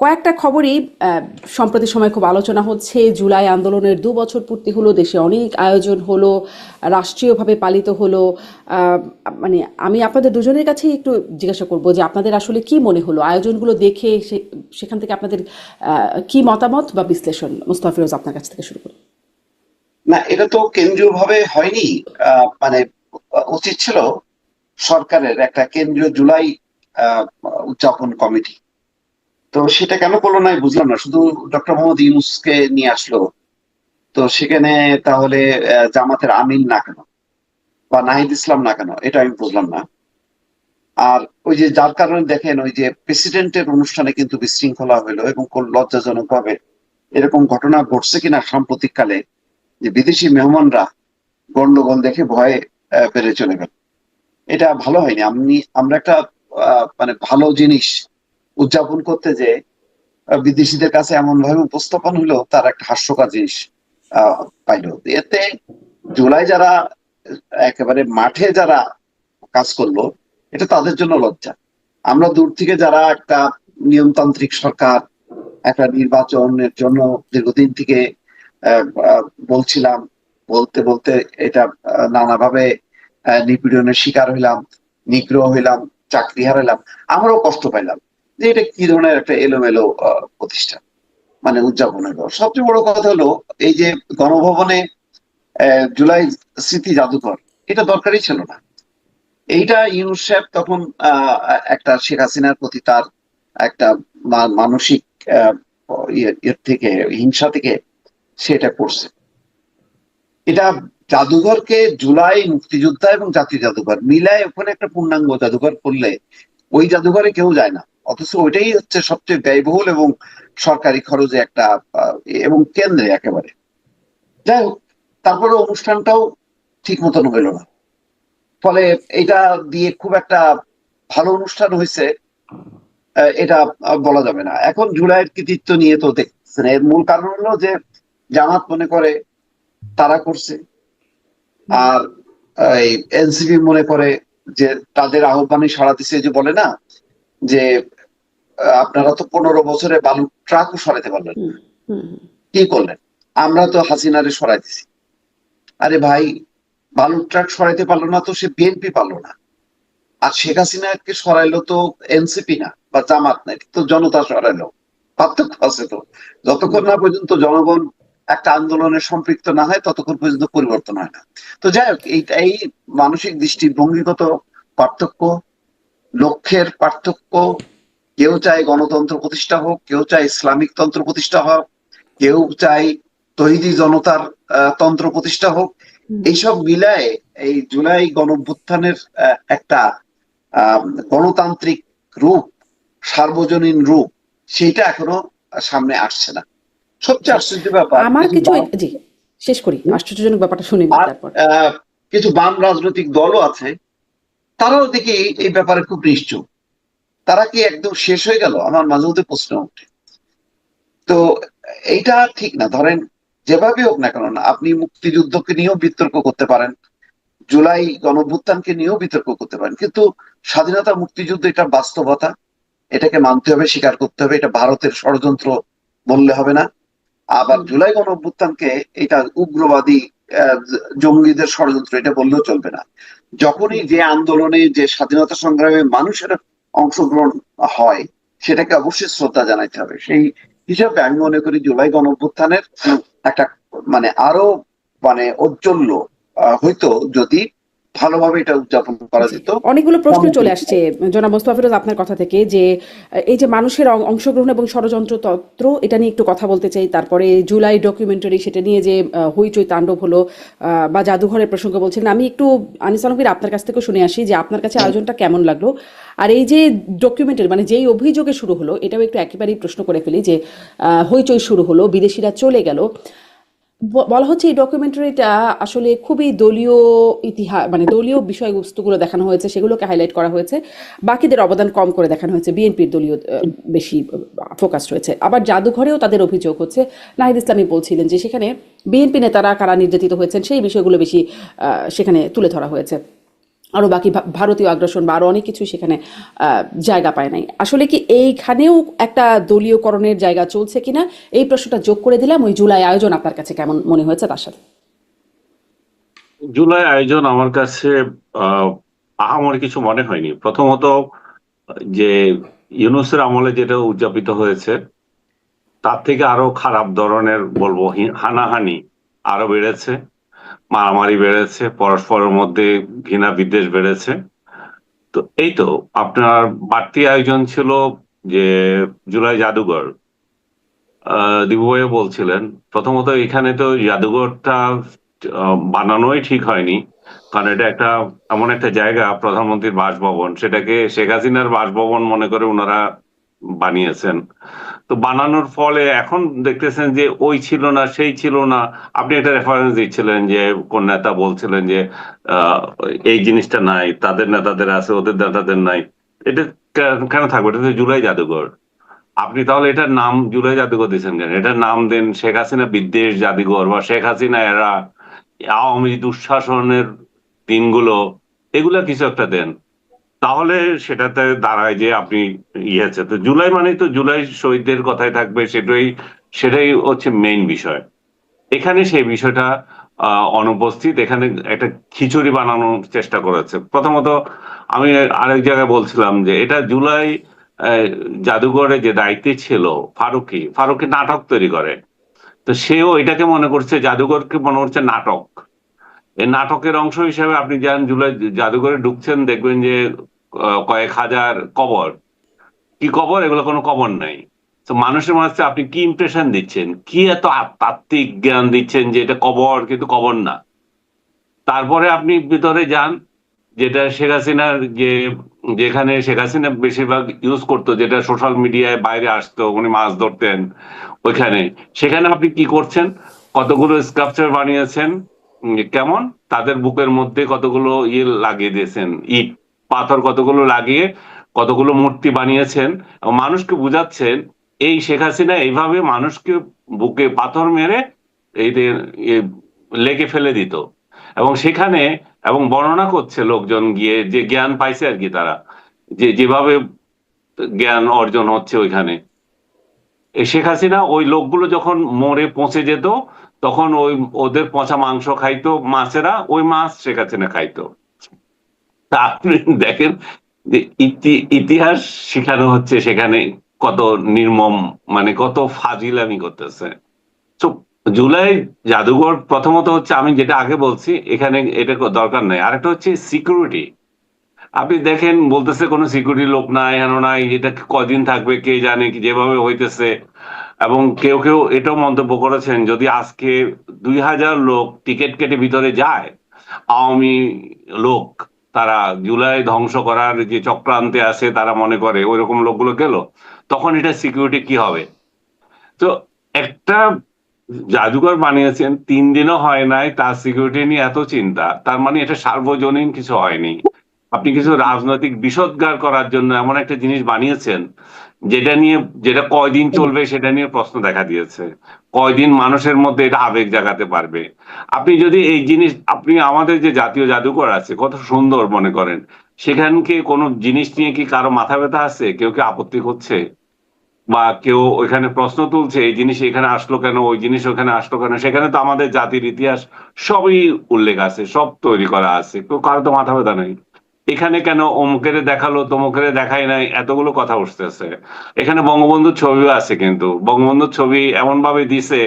কয়েকটা খবরই সম্প্রতি সময় খুব আলোচনা হচ্ছে। জুলাই আন্দোলনের 2 বছর পূর্তি হলো, দেশে অনেক আয়োজন হলো, রাষ্ট্রীয়ভাবে পালিত হলো। আহ, মানে আমি আপনাদের দুজনের কাছেই একটু জিজ্ঞাসা করব যে আপনাদের আসলে কি মনে হলো আয়োজনগুলো দেখে, সেখান থেকে আপনাদের কি মতামত বা বিশ্লেষণ। মুস্তাফা ফিরোজ, আপনার কাছ থেকে শুরু করি। না, এটা তো কেন্দ্রীয়ভাবে হয়নি। মানে উচিত ছিল সরকারের একটা কেন্দ্রীয় জুলাই আহ, উদযাপন কমিটি। তো সেটা কেন করলো না আমি বুঝলাম না, শুধু ডক্টর মোহাম্মদ ইউনূসকে নিয়ে আসলো। তো সেখানে তাহলে জামাতের আমিন না কেন বা নাহিদ ইসলাম না কেন, এটা আমি বুঝলাম না। আর ওই যে যার কারণে দেখেন, ওই যে প্রেসিডেন্টের অনুষ্ঠানে কিন্তু বিশৃঙ্খলা হইলো এবং খুব লজ্জাজনক ভাবে এরকম ঘটনা ঘটছে কিনা সাম্প্রতিক কালে, যে বিদেশি মেহমানরা গন্ডগোল দেখে ভয়ে বেড়ে চলে গেল। এটা ভালো হয়নি। আমরা একটা মানে ভালো জিনিস উদযাপন করতে যে বিদেশিদের কাছে এমন ভাবে উপস্থাপন হলো, তার একটা হাস্যকর জিনিস পাইলো। এতে জুলাই যারা একেবারে মাঠে যারা কাজ করলো, এটা তাদের জন্য লজ্জা। আমরা দূর থেকে যারা একটা নিয়মতান্ত্রিক সরকার, একটা নির্বাচনের জন্য দীর্ঘদিন থেকে বলছিলাম, বলতে বলতে এটা নানাভাবে নিপীড়নের শিকার হইলাম, নিগ্রহ হইলাম, চাকরি হারাইলাম, আমরাও কষ্ট পাইলাম যে এটা কি ধরনের একটা এলোমেলো প্রতিষ্ঠান মানে উদযাপন হলো। সবচেয়ে বড় কথা হলো এই যে গণভবনে জুলাই স্মৃতি জাদুঘর, এটা দরকারই ছিল না। এইটা ইউনূস সাহেব তখন একটা শেখ হাসিনার প্রতি তার একটা মানসিক আহ, ইয়ের থেকে, হিংসা থেকে সেটা করছে। এটা জাদুঘরকে জুলাই, মুক্তিযোদ্ধা এবং জাতীয় জাদুঘর মিলায় ওখানে একটা পূর্ণাঙ্গ জাদুঘর করলে ওই জাদুঘরে কেউ যায় না, অথচ ওইটাই হচ্ছে সবচেয়ে ব্যয়বহুল এবং সরকারি খরচে একটা এবং কেন্দ্রে একেবারে। যাই হোক, তারপরে অনুষ্ঠানটাও ঠিক মতন হইলো না। ফলে এটা দিয়ে খুব একটা ভালো অনুষ্ঠান হয়েছে এটা বলা যাবে না। এখন জুলাইয়ের কৃতিত্ব নিয়ে তো দেখছেন, এর মূল কারণ হলো যে জামাত মনে করে তারা করছে, আর এই এনসিপি মনে করে যে তাদের আহ্বানে সাড়া দিছে। যে বলে না যে আপনারা তো 15 বছরে বালুর ট্রাকও সরাতে পারলেন হুম, না, হুম, কি করলেন? আমরা তো হাসিনারে সরাই দিছি। আরে ভাই, বালুর ট্রাক সরাইতে পারলো না তো সে বিএনপি পারলো না। আর শেখ হাসিনাকে সরাইলো তো এনসিপি না বা জামাত না, এটা তো জনতা সরাইলো। পার্থক্য আছে তো। হুম। যতক্ষণ না পর্যন্ত জনগণ একটা আন্দোলনে সম্পৃক্ত না হয়, ততক্ষণ পর্যন্ত পরিবর্তন হয় না। তো যাই হোক, এই মানসিক দৃষ্টিভঙ্গিগত পার্থক্য, লক্ষ্যের পার্থক্য। কেউ চায় গণতন্ত্র প্রতিষ্ঠা হোক, কেউ চায় ইসলামিক তন্ত্র প্রতিষ্ঠা হোক, কেউ চায় তৌহিদি জনতার তন্ত্র প্রতিষ্ঠা হোক। হুম। এইসব মিলায় এই জুলাই গণঅভ্যুত্থানের একটা আহ গণতান্ত্রিক রূপ, সার্বজনীন রূপ, সেইটা এখনো সামনে আসছে না। জি, সবচেয়ে আশ্চর্য ব্যাপার, আমার কিছু কিছু বাম জি, শেষ করি, আশ্চর্যজনক ব্যাপারটা শুনে নিই আর তারপর। কিছু বাম রাজনৈতিক দলও আছে, তারাও দেখি এই ব্যাপারে খুব নিশ্চুপ। তারা কি একদম শেষ হয়ে গেল? আমার মাঝে মধ্যে প্রশ্ন ওঠে। তো এইটা ঠিক না। ধরেন, যেভাবে হোক না কেন, না আপনি মুক্তিযুদ্ধকে নিয়েও বিতর্ক করতে পারেন, জুলাই গণঅভ্যুত্থানকে নিয়েও বিতর্ক করতে পারেন, কিন্তু স্বাধীনতা মুক্তিযুদ্ধ এটা বাস্তবতা, এটাকে মানতে হবে, স্বীকার করতে হবে। এটা ভারতের ষড়যন্ত্র বললে হবে না। আবার হুম। জুলাই গণঅভ্যুত্থানকে এটা উগ্রবাদী জঙ্গিদের ষড়যন্ত্র এটা বললেও চলবে না। যখনই যে আন্দোলনে, যে স্বাধীনতা সংগ্রামে মানুষের অংশগ্রহণ হয়, সেটাকে অবশ্যই শ্রদ্ধা জানাইতে হবে। সেই হিসাবে আমি মনে করি জুলাই গণঅভ্যুত্থানের একটা মানে আরো মানে ঔজ্জ্বল্য হইতো যদি ভালোভাবে এটা উদযাপন করা জি, যেত। অনেকগুলো প্রশ্ন চলে আসছে জনাব মোস্তফা ফিরোজ আপনার কথা থেকে, যে এই যে মানুষের অংশগ্রহণ এবং ষড়যন্ত্র তন্ত্র, এটা নিয়ে একটু কথা বলতে চাই। তারপরে জুলাই ডকুমেন্টারি, সেটা নিয়ে যে হইচই তাণ্ডব হলো, বা জাদুঘরের প্রসঙ্গ বলছিলেন, আমি একটু আনিস আলমগীর আপনার কাছ থেকে শুনে আসি যে আপনার কাছে আয়োজনটা কেমন লাগলো। আর এই যে ডকুমেন্টারি, মানে যেই অভিযোগে শুরু হলো, এটাও একটু একেবারেই প্রশ্ন করে ফেলি যে হইচই শুরু হলো, বিদেশিরা চলে গেল, বলা হচ্ছে এই ডকুমেন্টারিটা আসলে খুবই দলীয় ইতিহাস, মানে দলীয় বিষয়বস্তুগুলো দেখানো হয়েছে, সেগুলোকে হাইলাইট করা হয়েছে, বাকিদের অবদান কম করে দেখানো হয়েছে, বিএনপির দলীয় বেশি ফোকাস রয়েছে। আবার জাদুঘরেও তাদের অভিযোগ হচ্ছে, নাহিদ ইসলামী বলছিলেন যে সেখানে বিএনপি নেতারা কারা নির্যাতিত হয়েছেন সেই বিষয়গুলো বেশি সেখানে তুলে ধরা হয়েছে। আরো বাকি ভারতীয় আগ্রাসন বা আরো অনেক কিছু সেখানে জায়গা পায় নাই। আসলে কি এইখানেও একটা দলীয়করণের জায়গা চলছে কিনা, এই প্রশ্নটা যোগ করে দিলাম। ওই জুলাই আয়োজন আপনার কাছে কেমন মনে হয়েছে তার সাথে? জুলাই আয়োজন আমার কাছে আহ আহামরি কিছু মনে হয়নি। প্রথমত, যে ইউনূসের আমলে যেটা উদযাপিত হয়েছে তার থেকে আরো খারাপ ধরনের বলবো হানাহানি আরো বেড়েছে, মারামারি বেড়েছে, পরস্পরের মধ্যে ঘৃণা বিদ্বেষ বেড়েছে। তো এই তো আপনার বাড়তি আয়োজন ছিল যে জুলাই জাদুঘর, দিবু ভাইও বলছিলেন। প্রথমত এখানে তো জাদুঘরটা বানানোই ঠিক হয়নি, কারণ এটা একটা এমন একটা জায়গা, প্রধানমন্ত্রীর বাসভবন, সেটাকে শেখ হাসিনার বাসভবন মনে করে ওনারা বানিয়েছেন। তো বানানোর ফলে এখন দেখতেছেন যে ওই ছিল না, সেই ছিল না। আপনি একটা রেফারেন্স দিচ্ছিলেন যে কোন নেতা বলছিলেন যে আহ, এই জিনিসটা নাই, তাদের নেতাদের আছে, ওদের নেতাদের নাই। এটা কেন থাকবে? এটা তো জুলাই জাদুঘর। আপনি তাহলে এটার নাম জুলাই জাদুঘর দিচ্ছেন কেন? এটার নাম দেন শেখ হাসিনা বিদ্বেষ জাদুঘর, বা শেখ হাসিনা এরা আওয়ামী দুঃশাসনের দিনগুলো, এগুলা কিছু একটা দেন। তাহলে সেটাতে দাঁড়ায় যে আপনি আছে। তো জুলাই মানে তো জুলাই শহীদদের কথাই থাকবে, সেটাই সেটাই হচ্ছে মেইন বিষয়। এখানে সেই বিষয়টা অনুপস্থিত। এখানে একটা খিচুড়ি বানানোর চেষ্টা করেছে। প্রথমত আমি আরেক জায়গায় বলছিলাম যে এটা জুলাই আহ, জাদুঘরে যে দায়িত্বে ছিল ফারুকি, ফারুকি নাটক তৈরি করে। তো সেও এটাকে মনে করছে, জাদুঘরকে মনে করছে নাটক। এই নাটকের অংশ হিসেবে আপনি যান জুলাই জাদুঘরে ঢুকছেন, দেখবেন যে কয়েক হাজার কবর। কি কবর? এগুলো কোনো কবর নাই। তো মানুষের মাঝে আপনি কি ইমপ্রেশন দিচ্ছেন, কি এত তাত্ত্বিক জ্ঞান দিচ্ছেন যে এটা কবর, কিন্তু কবর না। তারপরে আপনি ভিতরে যান, যেটা শেখ হাসিনার যে, যেখানে শেখ হাসিনা বেশিরভাগ ইউজ করতো, যেটা সোশ্যাল মিডিয়ায় বাইরে আসতো, উনি মাছ ধরতেন ওইখানে। সেখানে আপনি কি করছেন? কতগুলো স্কাল্পচার বানিয়েছেন। কেমন? তাদের বুকের মধ্যে কতগুলো ইয়ে লাগিয়ে দিয়েছেন, ইট পাথর কতগুলো লাগিয়ে কতগুলো মূর্তি বানিয়েছেন, এবং মানুষকে বুঝাচ্ছেন এই শেখ হাসিনা এইভাবে মানুষকে বুকে পাথর মেরে এই যে লেগে ফেলে দিত। এবং সেখানে এবং বর্ণনা করছে লোকজন গিয়ে যে জ্ঞান পাইছে আর কি, তারা যে যেভাবে জ্ঞান অর্জন হচ্ছে ওইখানে। এই শেখ হাসিনা ওই লোকগুলো যখন মরে পচে যেত, তখন ওই ওদের পচা মাংস খাইতো মাছেরা, ওই মাছ শেখ হাসিনা খাইতো। তা আপনি দেখেন যে ইতিহাস শেখানো হচ্ছে সেখানে কত নির্মম, মানে কত ফাজিলামি করতেছে। তো জুলাই জাদুঘর প্রথমত হচ্ছে, আমি যেটা আগে বলছি, এখানে এটা দরকার নাই। আরেকটা হচ্ছে সিকিউরিটি। আপনি দেখেন বলতেছে কোনো সিকিউরিটি লোক নাই, হেন নাই, এটা কদিন থাকবে কে জানে, কি যেভাবে হইতেছে। এবং কেউ কেউ এটাও মন্তব্য করেছেন, যদি আজকে 2000 লোক টিকিট কেটে ভিতরে যায়, আওয়ামী লোক, তারা জুলাই ধ্বংস করার যে চক্রান্তে আছে তারা মনে করে ওইরকম লোকগুলো গেল, তখন এটা সিকিউরিটি কি হবে? তো একটা জাদুঘর বানিয়েছেন, 3 দিনও হয় নাই, তার সিকিউরিটি নিয়ে এত চিন্তা, তার মানে এটা সার্বজনীন কিছু হয়নি। আপনি কিছু রাজনৈতিক বিষোদ্গার করার জন্য এমন একটা জিনিস বানিয়েছেন, যেটা নিয়ে, যেটা কয়দিন চলবে সেটা নিয়ে প্রশ্ন দেখা দিয়েছে। কয়দিন মানুষের মধ্যে এটা আবেগ জাগাতে পারবে? আপনি যদি এই জিনিস, আপনি আমাদের যে জাতীয় জাদুঘর আছে কত সুন্দর মনে করেন, সেখানকে কোনো জিনিস নিয়ে কি কারো মাথা ব্যথা আছে? কেউ কি আপত্তি করছে? বা কেউ ওইখানে প্রশ্ন তুলছে এই জিনিস এখানে আসলো কেন, ওই জিনিস ওখানে আসলো কেন? সেখানে তো আমাদের জাতির ইতিহাস সবই উল্লেখ আছে, সব তৈরি করা আছে, কেউ কারো তো মাথা ব্যথা নেই। এখানে কেন অমুকেরে দেখালো তমুকেরে দেখাই নাই, এতগুলো কথা উঠতেছে। এখানে বঙ্গবন্ধুর ছবিও আছে, কিন্তু বঙ্গবন্ধুর ছবি এমন ভাবে দিছে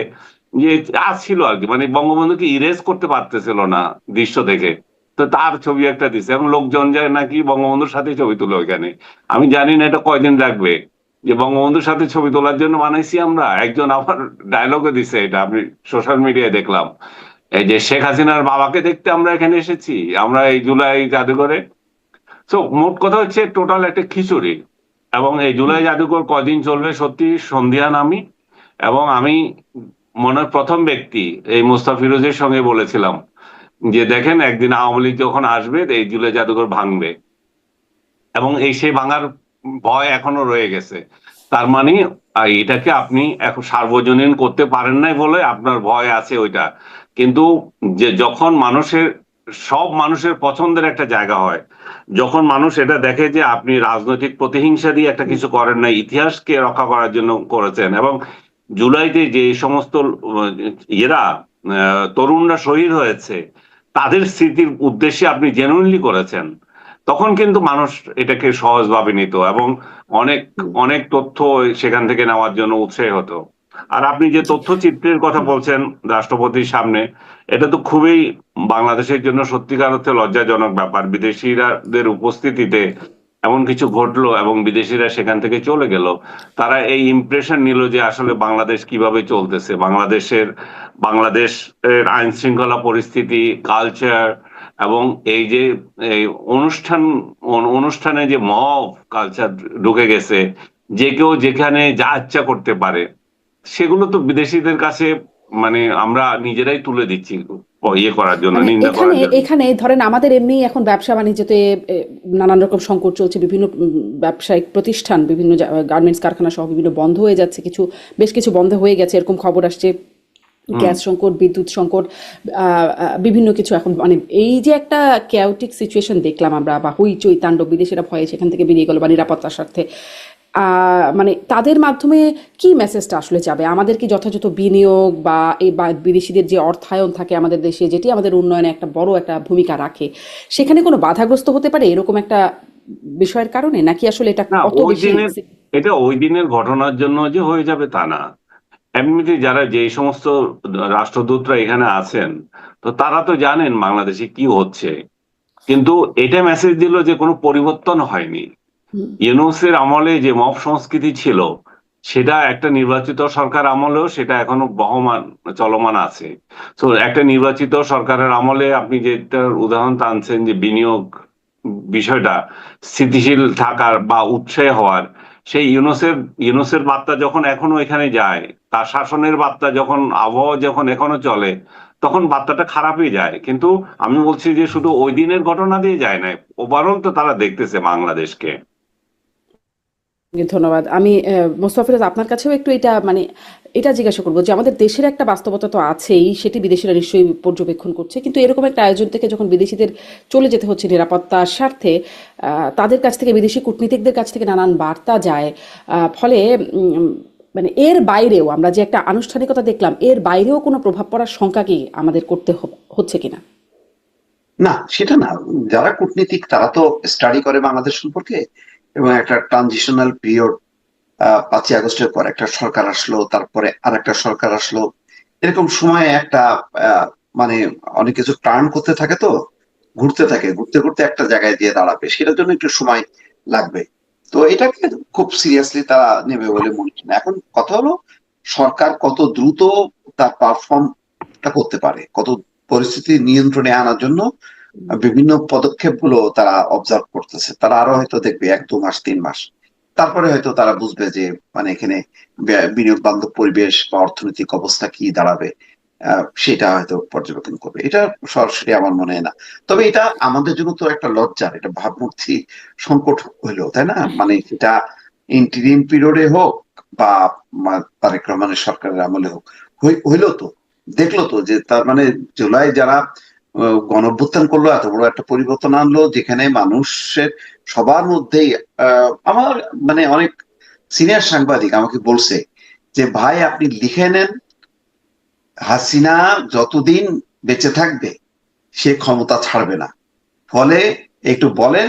যে আসছিল আর কি, মানে বঙ্গবন্ধুকে ইরেজ করতে পারতেছিল না দৃশ্য থেকে। তো তার ছবি একটা দিছে, এবং লোকজন যায় নাকি বঙ্গবন্ধুর সাথে ছবি তুলে ওইখানে। আমি জানি না এটা কয়দিন রাখবে। যে বঙ্গবন্ধুর সাথে ছবি তোলার জন্য বানাইছি আমরা, একজন আবার ডায়লগে দিছে, এটা আমি সোশ্যাল মিডিয়ায় দেখলাম, এই যে শেখ হাসিনার বাবাকে দেখতে আমরা এখানে এসেছি, আমরা এই জুলাই জাদুঘরে। তো মোট কথা হচ্ছে টোটাল একটা খিচুড়ি। এবং এই জুলাই জাদুঘর কদিন চলবে সত্যি সন্ধিহান আমি। এবং আমি মনে হয় প্রথম ব্যক্তি এই মুস্তাফিরুজের সঙ্গে বলেছিলাম যে দেখেন একদিন আওয়ামী লীগ যখন আসবে এই জুলাই জাদুঘর ভাঙবে, এবং এই সেই ভাঙার ভয় এখনো রয়ে গেছে। তার মানে এটাকে আপনি এখন সার্বজনীন করতে পারেন নাই বলে আপনার ভয় আছে ওইটা। কিন্তু যে যখন মানুষের সব মানুষের পছন্দের একটা জায়গা হয় যখন মানুষ এটা দেখে যে আপনি রাজনৈতিক প্রতিহিংসা দিয়ে একটা কিছু করেন না, ইতিহাসকে রক্ষা করার জন্য করেছেন। এবং জুলাইতে যে সমস্ত ইয়েরা তরুণরা শহীদ হয়েছে তাদের স্মৃতির উদ্দেশ্যে আপনি জেনুইনলি করেছেন, তখন কিন্তু মানুষ এটাকে সহজভাবে নিত এবং অনেক অনেক তথ্য সেখান থেকে নেওয়ার জন্য উৎসাহী হতো। আর আপনি যে তথ্যচিত্রের কথা বলছেন রাষ্ট্রপতির সামনে, এটা তো খুবই বাংলাদেশের জন্য সত্যিকার অর্থে লজ্জাজনক ব্যাপার। বিদেশিদের উপস্থিতিতে এমন কিছু ঘটলো এবং বিদেশিরা সেখান থেকে চলে গেল। তারা এই ইমপ্রেশন নিল যে আসলে বাংলাদেশ কিভাবে চলতেছে, বাংলাদেশের আইন শৃঙ্খলা পরিস্থিতি, কালচার এবং এই যে এই অনুষ্ঠানে যে মব কালচার ঢুকে গেছে, যে কেউ যেখানে যা ইচ্ছা করতে পারে, সেগুলো তো বিদেশিদের কাছে মানে আমরা নিজেরাই তুলে দিচ্ছি ইয়ে করার জন্য, মানে নিন্দা এখানে করার জন্য। এখানে ধরেন আমাদের এমনি এখন ব্যবসা বাণিজ্যতে নানান রকম সংকট চলছে, বিভিন্ন ব্যবসায়িক প্রতিষ্ঠান, বিভিন্ন গার্মেন্টস কারখানা সহ বিভিন্ন বন্ধ হয়ে যাচ্ছে, বেশ কিছু বন্ধ হয়ে গেছে এরকম খবর আসছে। গ্যাস সংকট, বিদ্যুৎ সংকট, বিভিন্ন কিছু এখন মানে এই যে একটা ক্যাওটিক সিচুয়েশন দেখলাম আমরা, বা হইচই তাণ্ডব, বিদেশিরা ভয়ে সেখান থেকে বেরিয়ে গেল বা নিরাপত্তার স্বার্থে, মানে তাদের মাধ্যমে কি মেসেজটা আসলে যাবে? আমাদের কি যথাযথ বিনিয়োগ বা এই বিদেশিদের যে অর্থায়ন থাকে আমাদের দেশে, যেটি আমাদের উন্নয়নে একটা বড় একটা ভূমিকা রাখে, সেখানে কোনো বাধাগ্রস্ত হতে পারে এরকম একটা বিষয়ের কারণে, নাকি আসলে এটা না, অত বেশি? এটা ওই দিনের ঘটনার জন্য যে হয়ে যাবে তা না। এমনিতে যারা যে সমস্ত রাষ্ট্রদূতরা এখানে আছেন, তো তারা তো জানেন বাংলাদেশে কি হচ্ছে, কিন্তু এটা মেসেজ দিল যে কোনো পরিবর্তন হয়নি। ইউনূসের আমলে যে মব সংস্কৃতি ছিল, সেটা একটা নির্বাচিত সরকার আমলেও সেটা এখনো বহমান চলমান আছে। তো একটা নির্বাচিত সরকারের আমলে আপনি যেটার উদাহরণ টানছেন যে বিনিয়োগ বিষয়টা স্থিতিশীল থাকার বা উৎসাহী হওয়ার, সেই ইউনূসের বার্তা যখন এখনো এখানে যায়, তার শাসনের বার্তা যখন, আবহাওয়া যখন এখনো চলে, তখন বার্তাটা খারাপই যায়। কিন্তু আমি বলছি যে শুধু ওই দিনের ঘটনা দিয়ে যায় না, ওভারঅল তো তারা দেখতেছে বাংলাদেশকে। ধন্যবাদ। আমি মোস্তাফিজ আপনার কাছেও একটু এটা জিজ্ঞাসা করবো যে আমাদের দেশের একটা বাস্তবতা তো আছেই, সেটি বিদেশিরা নিশ্চয়ই পর্যবেক্ষণ করছে, কিন্তু এরকম একটা আয়োজন থেকে যখন বিদেশিদের চলে যেতে হচ্ছে নিরাপত্তার স্বার্থে, তাদের কাছ থেকে, বিদেশি কূটনীতিকদের কাছ থেকে নানান বার্তা যায়, ফলে মানে এর বাইরেও আমরা যে একটা আনুষ্ঠানিকতা দেখলাম, এর বাইরেও কোনো প্রভাব পড়ার শঙ্কা কি আমাদের করতে হচ্ছে কিনা? না, সেটা না। যারা কূটনীতিক তারা তো স্টাডি করে বাংলাদেশ সম্পর্কে, এবং একটা ট্রানজিশনাল পিরিয়ড, 5ই আগস্টের পর একটা সরকার আসলো, তারপরে আর একটা সরকার আসলো, এরকম সময়ে একটা মানে অনেক কিছু টার্ন করতে থাকে, তো ঘুরতে থাকে, ঘুরতে ঘুরতে একটা জায়গায় দিয়ে দাঁড়াবে, সেটার জন্য একটু সময় লাগবে। তো এটাকে খুব সিরিয়াসলি তারা নেবে বলে মনে হয় না। এখন কথা হলো সরকার কত দ্রুত তার পারফর্মটা করতে পারে, কত পরিস্থিতি নিয়ন্ত্রণে আনার জন্য বিভিন্ন পদক্ষেপ গুলো তারা অবজার্ভ করতেছে। তারা আরো হয়তো দেখবে 1-2 মাস 3 মাস, তারপরে হয়তো তারা বুঝবে যে মানে এখানে বিনিয়োগ বান্ধব পরিবেশ বা অর্থনৈতিক অবস্থা কি দাঁড়াবে, সেটা হয়তো পর্যবেক্ষণ করবে। এটা সরাসরি আমার মনে হয় না। তবে এটা আমাদের জন্য তো একটা লজ্জার, এটা ভাবমূর্তি সংকট হইলো, তাই না? মানে সেটা ইন্টারিম পিরিয়ডে হোক বা তারেক রহমানের সরকারের আমলে হোক, হইলো তো, দেখলো তো যে তার মানে জুলাই যারা গণঅভ্যুত্থান করলো, এত বড় একটা পরিবর্তন আনলো, যেখানে মানুষের সবার মধ্যেই আমার মানে অনেক সিনিয়র সাংবাদিক আমাকে বলছে যে ভাই আপনি লিখে নেন, হাসিনা যতদিন বেঁচে থাকবে সে ক্ষমতা ছাড়বে না, ফলে একটু বলেন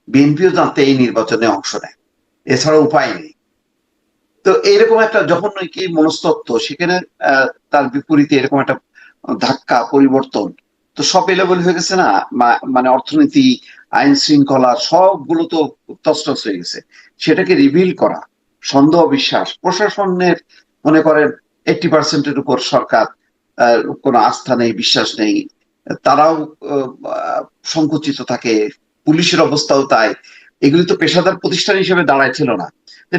বিএনপিও যাতে এই নির্বাচনে অংশ নেয়, এছাড়া উপায় নেই। তো এইরকম একটা যখন কি মনস্তত্ত্ব সেখানে তার বিপরীতে এরকম একটা ধাক্কা পরিবর্তন, তো সব এলেবেল হয়ে গেছে না? মানে অর্থনীতি, আইন শৃঙ্খলা সবগুলো তো তছনছ হয়ে গেছে। সেটাকে রিভিল করা, সন্দেহ বিশ্বাস, প্রশাসনের মনে করেন 80% উপর সরকার কোনো আস্থা নেই, বিশ্বাস নেই, তারাও সংকুচিত থাকে, পুলিশের অবস্থাও তাই। এগুলি তো পেশাদার প্রতিষ্ঠান হিসেবে দাঁড়াইছিল না।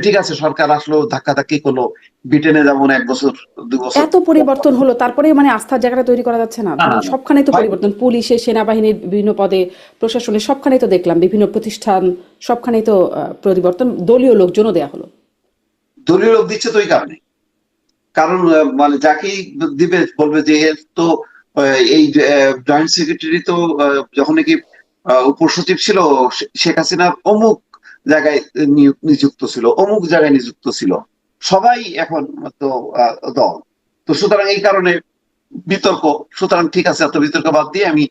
ঠিক আছে, সরকার আসলো, ধাক্কাধাক্কি করলো, ব্রিটেনে যেমন 1 বছর 2 বছর। এত পরিবর্তন হলো, তারপরে মানে আস্থার জায়গাটা তৈরি করা যাচ্ছে না? না না ধরেন না, সবখানেই তো হয়নি। পরিবর্তন, পুলিশে, সেনাবাহিনীর বিভিন্ন পদে, প্রশাসনের সবখানেই তো দেখলাম, বিভিন্ন প্রতিষ্ঠান, সবখানেই তো পরিবর্তন, দলীয় লোকজনও দেয়া হলো। দলীয় লোক দিচ্ছে তো এই কারণে, কারণ মানে যাকেই দিবে বলবে যে এর তো এই জয়েন্ট সেক্রেটারি তো যখন নাকি উপসচিব ছিল, শেখ হাসিনার অমুক জায়গায় নিযুক্ত ছিল, অমুক জায়গায় নিযুক্ত ছিল, সবাই এখন তো দল। তো সুতরাং এই কারণে বিতর্ক। সুতরাং ঠিক আছে, এত বিতর্ক বাদ দিয়ে আমি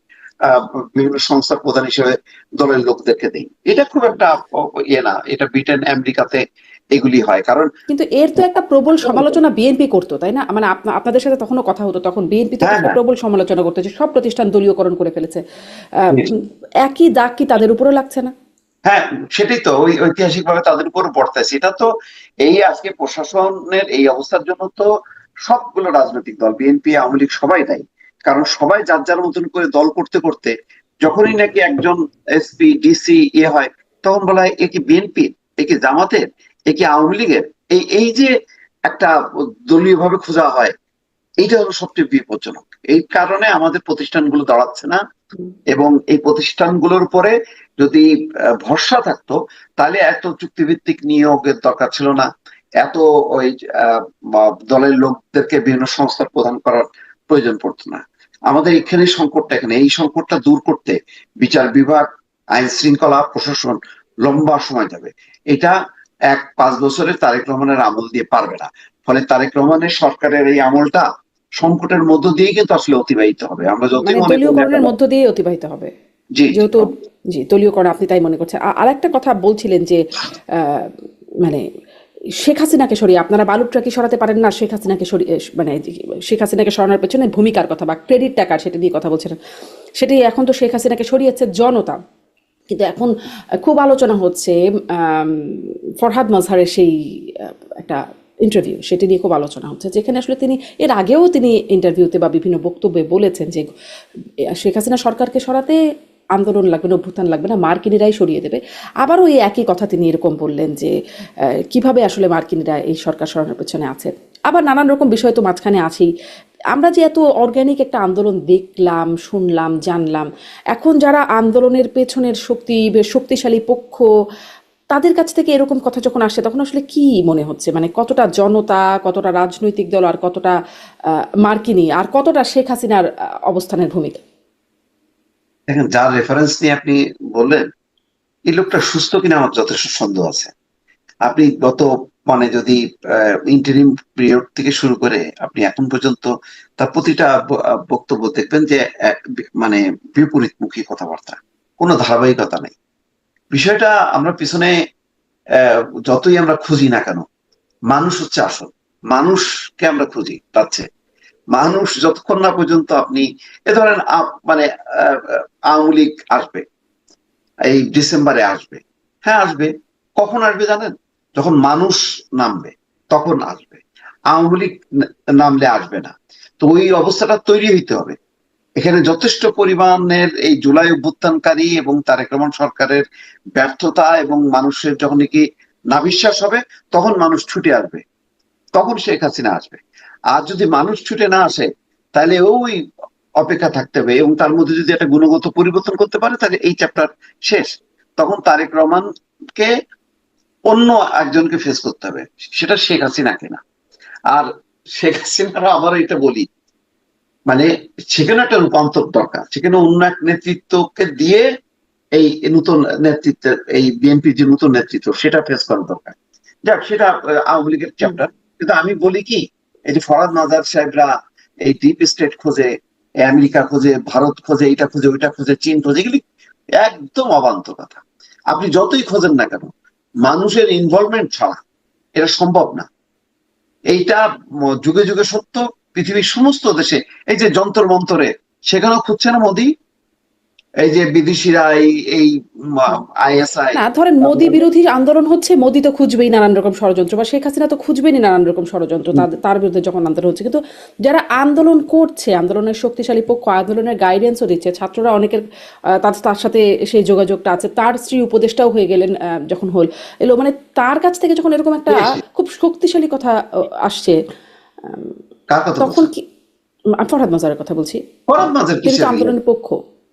বিভিন্ন সংস্থার প্রধান হিসেবে দলের লোকদেরকে দিই। এটা খুব একটা ইয়ে না, এটা ব্রিটেন আমেরিকাতে এগুলি হয়। কারণ কিন্তু এর তো একটা প্রবল সমালোচনা বিএনপি করতো, তাই না? মানে আপনাদের সাথে তখনও কথা হতো, তখন বিএনপি তো হ্যাঁ, একটা হ্যাঁ, প্রবল সমালোচনা করতো যে সব প্রতিষ্ঠান দলীয়করণ করে ফেলেছে। জি। একই দাগ কি তাদের উপরও লাগছে না? হ্যাঁ, সেটাই তো, ওই ঐতিহাসিক ভাবে তাদের উপর পড়তেছে। এটা তো এই আজকে প্রশাসনের এই অবস্থার জন্য তো সবগুলো রাজনৈতিক দল, বিএনপি, আওয়ামী লীগ, সবাই দায়ী। কারণ সবাই যার যার মতন করে দল করতে করতে যখনই নাকি একজন এসপি ডিসি হয়, তখন বলা হয় এ কি বিএনপি, এ কি জামাতের, এ কি আওয়ামী লীগের। এই যে একটা দলীয় ভাবে খোঁজা হয়, এইটা হলো সবচেয়ে বিপজ্জনক। এই কারণে আমাদের প্রতিষ্ঠানগুলো দাঁড়াচ্ছে না। এবং এই প্রতিষ্ঠানগুলোর উপরে যদি ভরসা থাকতো, তাহলে এত চুক্তিভিত্তিক নিয়োগের দরকার ছিল না, এত ওই দলের লোকদেরকে বিভিন্ন সংস্থার প্রদান করার প্রয়োজন পড়তো না। আমাদের এখানে সংকটটা, এখানে এই সংকটটা দূর করতে বিচার বিভাগ, আইন শৃঙ্খলা, প্রশাসন লম্বা সময় যাবে। এটা 5 বছরের তারেক রহমানের আমল দিয়ে পারবে না। ফলে তারেক রহমানের সরকারের এই আমলটা সংকটের মধ্য দিয়ে কিন্তু আসলে অতিবাহিত হবে। আমরা যতই মানে মনে করি না দলীয়করণের কেন। মধ্য দিয়ে অতিবাহিত হবে, জি, জি, যেহেতু জি দলীয়করণ আপনি তাই মনে করছেন। আর একটা কথা বলছিলেন যে আহ, মানে শেখ হাসিনাকে সরিয়ে আপনারা বালুরটাকে সরাতে পারেন না, শেখ হাসিনাকে সরিয়ে মানে শেখ হাসিনাকে সরানোর পেছনে ভূমিকার কথা বা ক্রেডিট টাকার সেটা নিয়ে কথা বলছিলেন। সেটাই এখন তো শেখ হাসিনাকে সরিয়েছে জনতা, কিন্তু এখন খুব আলোচনা হচ্ছে আম, ফরহাদ মজহারের সেই একটা ইন্টারভিউ, সেটি নিয়ে খুব আলোচনা হচ্ছে, যেখানে আসলে তিনি এর আগেও তিনি ইন্টারভিউতে বা বিভিন্ন বক্তব্যে বলেছেন যে শেখ হাসিনা সরকারকে সরাতে আন্দোলন লাগবে না, অভ্যুত্থান লাগবে না, মার্কিনিরাই সরিয়ে দেবে। আবারও এই একই কথা তিনি এরকম বললেন যে কিভাবে আসলে মার্কিনিরা এই সরকার সরানোর পেছনে আছে। আবার নানান রকম বিষয় তো মাঝখানে আছেই। আমরা যে এত অর্গানিক একটা আন্দোলন দেখলাম, শুনলাম, জানলাম, এখন যারা আন্দোলনের পেছনের শক্তিশালী পক্ষ, তাদের কাছ থেকে এরকম কথা যখন আসে তখন আসলে কি মনে হচ্ছে? মানে কতটা জনতা, কতটা রাজনৈতিক দল, আর কতটা মার্কিনি, আর কতটা শেখ হাসিনার অবস্থানের ভূমিকা? দেখেন, যার রেফারেন্স নিয়ে আপনি বললেন, এই লোকটা সুস্থ কিনা আমার যথেষ্ট সন্দেহ আছে। আপনি গত মানে যদি ইন্টারিম পিরিয়ড থেকে শুরু করে আপনি এখন পর্যন্ত তার প্রতিটা বক্তব্য দেখবেন যে মানে বিপরীতমুখী কথাবার্তা, কোনো ধারাবাহিকতা নেই। বিষয়টা আমরা পিছনে যতই আমরা খুঁজি না কেন, মানুষ হচ্ছে আসল। মানুষকে আমরা খুঁজি, পাচ্ছে মানুষ যতক্ষণ না পর্যন্ত আপনি এ ধরেন মানে আওয়ামী লীগ আসবে, এই ডিসেম্বরে আসবে। হ্যাঁ, আসবে। কখন আসবে জানেন? যখন মানুষ নামবে, তখন আসবে। আওয়ামী লীগ নামলে আসবে না। তো ওই অবস্থাটা তৈরি হইতে হবে। এখানে যথেষ্ট পরিমাণের এই জুলাই অভ্যুত্থানকারী এবং তারেক রহমান সরকারের ব্যর্থতা এবং মানুষের যখন নাকি নাভিশ্বাস হবে, তখন মানুষ ছুটে আসবে, তখন শেখ হাসিনা আসবে। আর যদি মানুষ ছুটে না আসে, তাহলে ওই অপেক্ষা থাকতে হবে। এবং তার মধ্যে যদি একটা গুণগত পরিবর্তন করতে পারে, তাহলে এই চ্যাপ্টার শেষ। তখন তারেক রহমানকে অন্য একজনকে ফেস করতে হবে, সেটা শেখ হাসিনাকে না। আর শেখ হাসিনারা, আবার এটা বলি, মানে সেখানে একটা রূপান্তর দরকার, সেখানে অন্য এক নেতৃত্বকে দিয়ে এই নতুন নেতৃত্বের, এই বিএনপি যে নতুন নেতৃত্ব, সেটা ফেস করা দরকার। যাক, সেটা আওয়ামী লীগের হুম। চ্যাপ্টার। কিন্তু আমি বলি কি, এই যে ফরহাদ নাজার সাহেবরা এই ডিপ স্টেট খোঁজে, আমেরিকা খোঁজে, ভারত খোঁজে, এটা খোঁজে, ওইটা খোঁজে, চীন খোঁজে, এগুলি একদম অবান্ত কথা। আপনি যতই খোঁজেন না কেন, মানুষের ইনভলভমেন্ট ছাড়া এটা সম্ভব না। এইটা যুগে যুগে সত্য। পৃথিবীর সমস্ত দেশে, এই যে যন্তর মন্তরে, সেখানেও খুঁজছে না মোদি। এই যে বিদেশিরা এই আইএসআই, না, ধরেন মোদি বিরোধী আন্দোলন হচ্ছে, মোদি তো খুঁজবেই নানান রকম ষড়যন্ত্র, বা শেখ হাসিনা তো খুঁজবেনই নানান রকম ষড়যন্ত্র তার বিরুদ্ধে যখন আন্দোলন হচ্ছে। কিন্তু যারা আন্দোলন করছে, আন্দোলনের শক্তিশালী পক্ষ, আন্দোলনের গাইডেন্সও দিচ্ছে, ছাত্ররা অনেকের তার সাথে সেই যোগাযোগটা আছে। তার স্ত্রী উপদেষ্টাও হয়ে গেলেন যখন এলো, মানে তার কাছ থেকে যখন এরকম একটা খুব শক্তিশালী কথা আসছে, কার কথা তখন বলছেন? কি ফরহাদ মজারের কথা বলছি, ফরহাদ নাজার তিনি তো কিসের আন্দোলনের পক্ষ।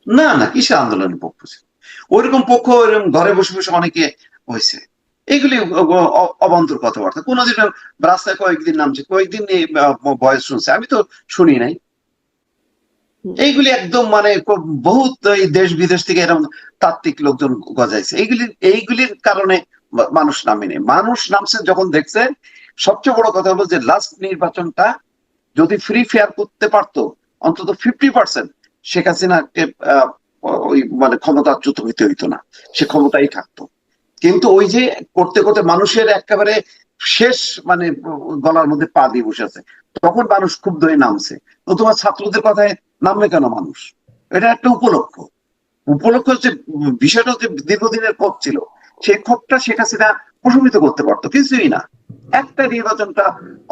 না, না, কিসের আন্দোলনের পক্ষ ছিল? ওইরকম পক্ষ ওইরকম ঘরে বসে বসে অনেকে হয়েছে। এগুলি অবান্তর কথাবার্তা। কোনোদিন রাস্তায় কয়েকদিন নামছে, কয়েকদিন ভয়েস শুনছে, আমি তো শুনি নাই। এইগুলি একদম মানে বহুত এই দেশ বিদেশ থেকে এরকম তাত্ত্বিক লোকজন গজাইছে, এইগুলির কারণে মানুষ নামেনি। মানুষ নামছে যখন দেখছে, সবচেয়ে বড় কথা হলো যে লাস্ট নির্বাচনটা যদি ফ্রি ফেয়ার করতে পারতো, অন্তত 50% শেখ হাসিনাকে ওই মানে ক্ষমতাচ্যুত হইতে হইতো না, সে ক্ষমতাই থাকতো। কিন্তু ওই যে করতে করতে মানুষের একেবারে শেষ মানে গলার মধ্যে পা দিয়ে বসে আছে, তখন মানুষ ক্ষুব্ধ হয়ে নামছে। তো তোমার ছাত্রদের কথায় নামবে কেন মানুষ? এটা একটা উপলক্ষ। উপলক্ষ হচ্ছে বিষয়টা হচ্ছে দীর্ঘদিনের ক্ষোভ ছিল, সেই ক্ষোভটা শেখ হাসিনা প্রশমিত করতে পারতো, কিছুই না। একটা নির্বাচনটা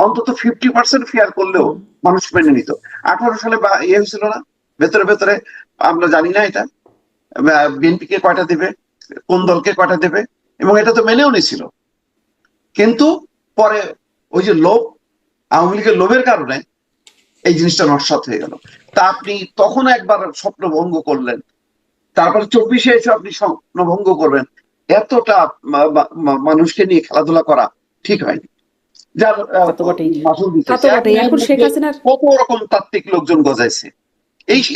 অন্তত 50% ফেয়ার করলেও মানুষ মেনে নিত। 18 সালে ইয়ে হয়েছিল না, ভেতরে ভেতরে আমরা জানি না এটা বিএনপি কে কয়টা দেবে, কোন দলকে কয়টা দেবে, এবং এটা তো মেনেও নিছিল। কিন্তু পরে ওই যে লোভ, আওয়ামী লীগের লোভের কারণে এই জিনিসটা নস্যাৎ হয়ে গেল। তা আপনি তখন একবার স্বপ্ন ভঙ্গ করলেন, তারপরে 24-এ এসে আপনি স্বপ্ন ভঙ্গ করবেন। এতটা মানুষকে নিয়ে খেলাধুলা করা ঠিক হয়নি। যার তা তো বটেই, মাসুল তা তো দিতেছে বটেই। এখন শেখ হাসিনার কত রকম তাত্ত্বিক লোকজন গজাইছে,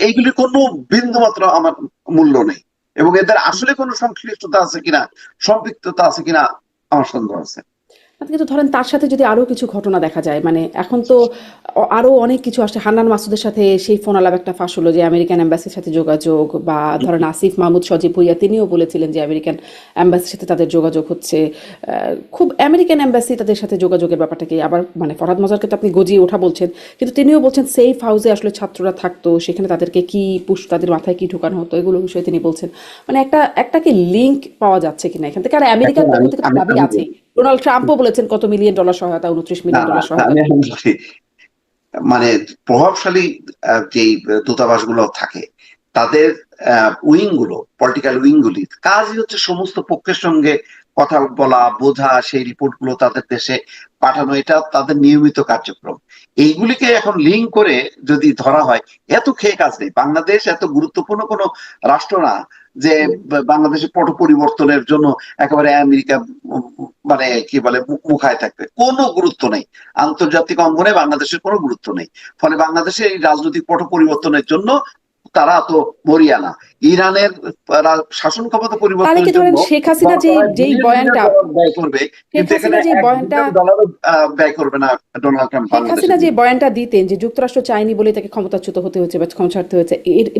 এইগুলির কোনো বিন্দু মাত্র আমার মূল্য নেই, এবং এদের আসলে কোনো সংশ্লিষ্টতা আছে কিনা, সম্পৃক্ততা আছে কিনা আমার সন্দেহ আছে। কিন্তু ধরেন তার সাথে যদি আরো কিছু ঘটনা দেখা যায়, মানে এখন তো আরো অনেক কিছু আসছে। হান্নান মাসুদের সাথে সেই ফোন আলাপ একটা ফাঁস হলো যে আমেরিকান এম্বাসির সাথে যোগাযোগ, বা ধরেন আসিফ মাহমুদ সজীব ভুইয়া তিনিও বলেছিলেন যে আমেরিকান এম্বাসির সাথে তাদের যোগাযোগ হচ্ছে। খুব আমেরিকান এম্বাসি তাদের সাথে যোগাযোগের ব্যাপারটাকে আবার মানে ফরহাদ মজারকে তো আপনি গজিয়ে ওঠা বলছেন, কিন্তু তিনিও বলছেন সেফ হাউসে আসলে ছাত্ররা থাকতো, সেখানে তাদেরকে কি তাদের মাথায় কি ঢোকানো হতো, এগুলো বিষয়ে তিনি বলছেন। মানে একটা কি লিঙ্ক পাওয়া যাচ্ছে কিনা এখান থেকে? আর আমেরিকার পক্ষ থেকে তো দাবি আছে, ডোনাল্ড ট্রাম্পও বলেছেন কত মিলিয়ন ডলার সহায়তা, 29 মিলিয়ন ডলার সহায়তা। আমি এখন বলি, মানে প্রভাবশালী যে দূতাবাসগুলো থাকে, তাদের উইং গুলো, পলিটিক্যাল উইং গুলি কাজই হচ্ছে সমস্ত পক্ষের সঙ্গে কথা বলা, বোঝা, সেই রিপোর্ট গুলো তাদের দেশে পাঠানো, এটা তাদের নিয়মিত কার্যক্রম। এইগুলিকে এখন লিঙ্ক করে যদি ধরা হয়, এত খেয়ে কাজ নেই। বাংলাদেশ এত গুরুত্বপূর্ণ কোনো রাষ্ট্র না যে বাংলাদেশের পট পরিবর্তনের জন্য একেবারে আমেরিকা মানে কি বলে মুখায় থাকবে, কোনো গুরুত্ব নেই। আন্তর্জাতিক অঙ্গনে বাংলাদেশের কোনো গুরুত্ব নেই। ফলে বাংলাদেশের এই রাজনৈতিক পট পরিবর্তনের জন্য তারা তো মরিয়া না। ইরানের শাসন ক্ষমতা তাহলে পরিবর্তনের কি ধরেন জন্য শেখ হাসিনা যেই বয়ানটা ব্যয় করবে, শেখ কিন্তু এখানে হাসিনা যে $1 বয়ানটা বিলিয়ন ব্যয় করবে না ডোনাল্ড ট্রাম্প শেখ হাসিনা বাংলাদেশের যে জন্য। বয়ানটা দিতেন যে যুক্তরাষ্ট্র চায়নি বলে তাকে ক্ষমতাচ্যুত হতে হয়েছে বা ক্ষমতা ছাড়তে হয়েছে,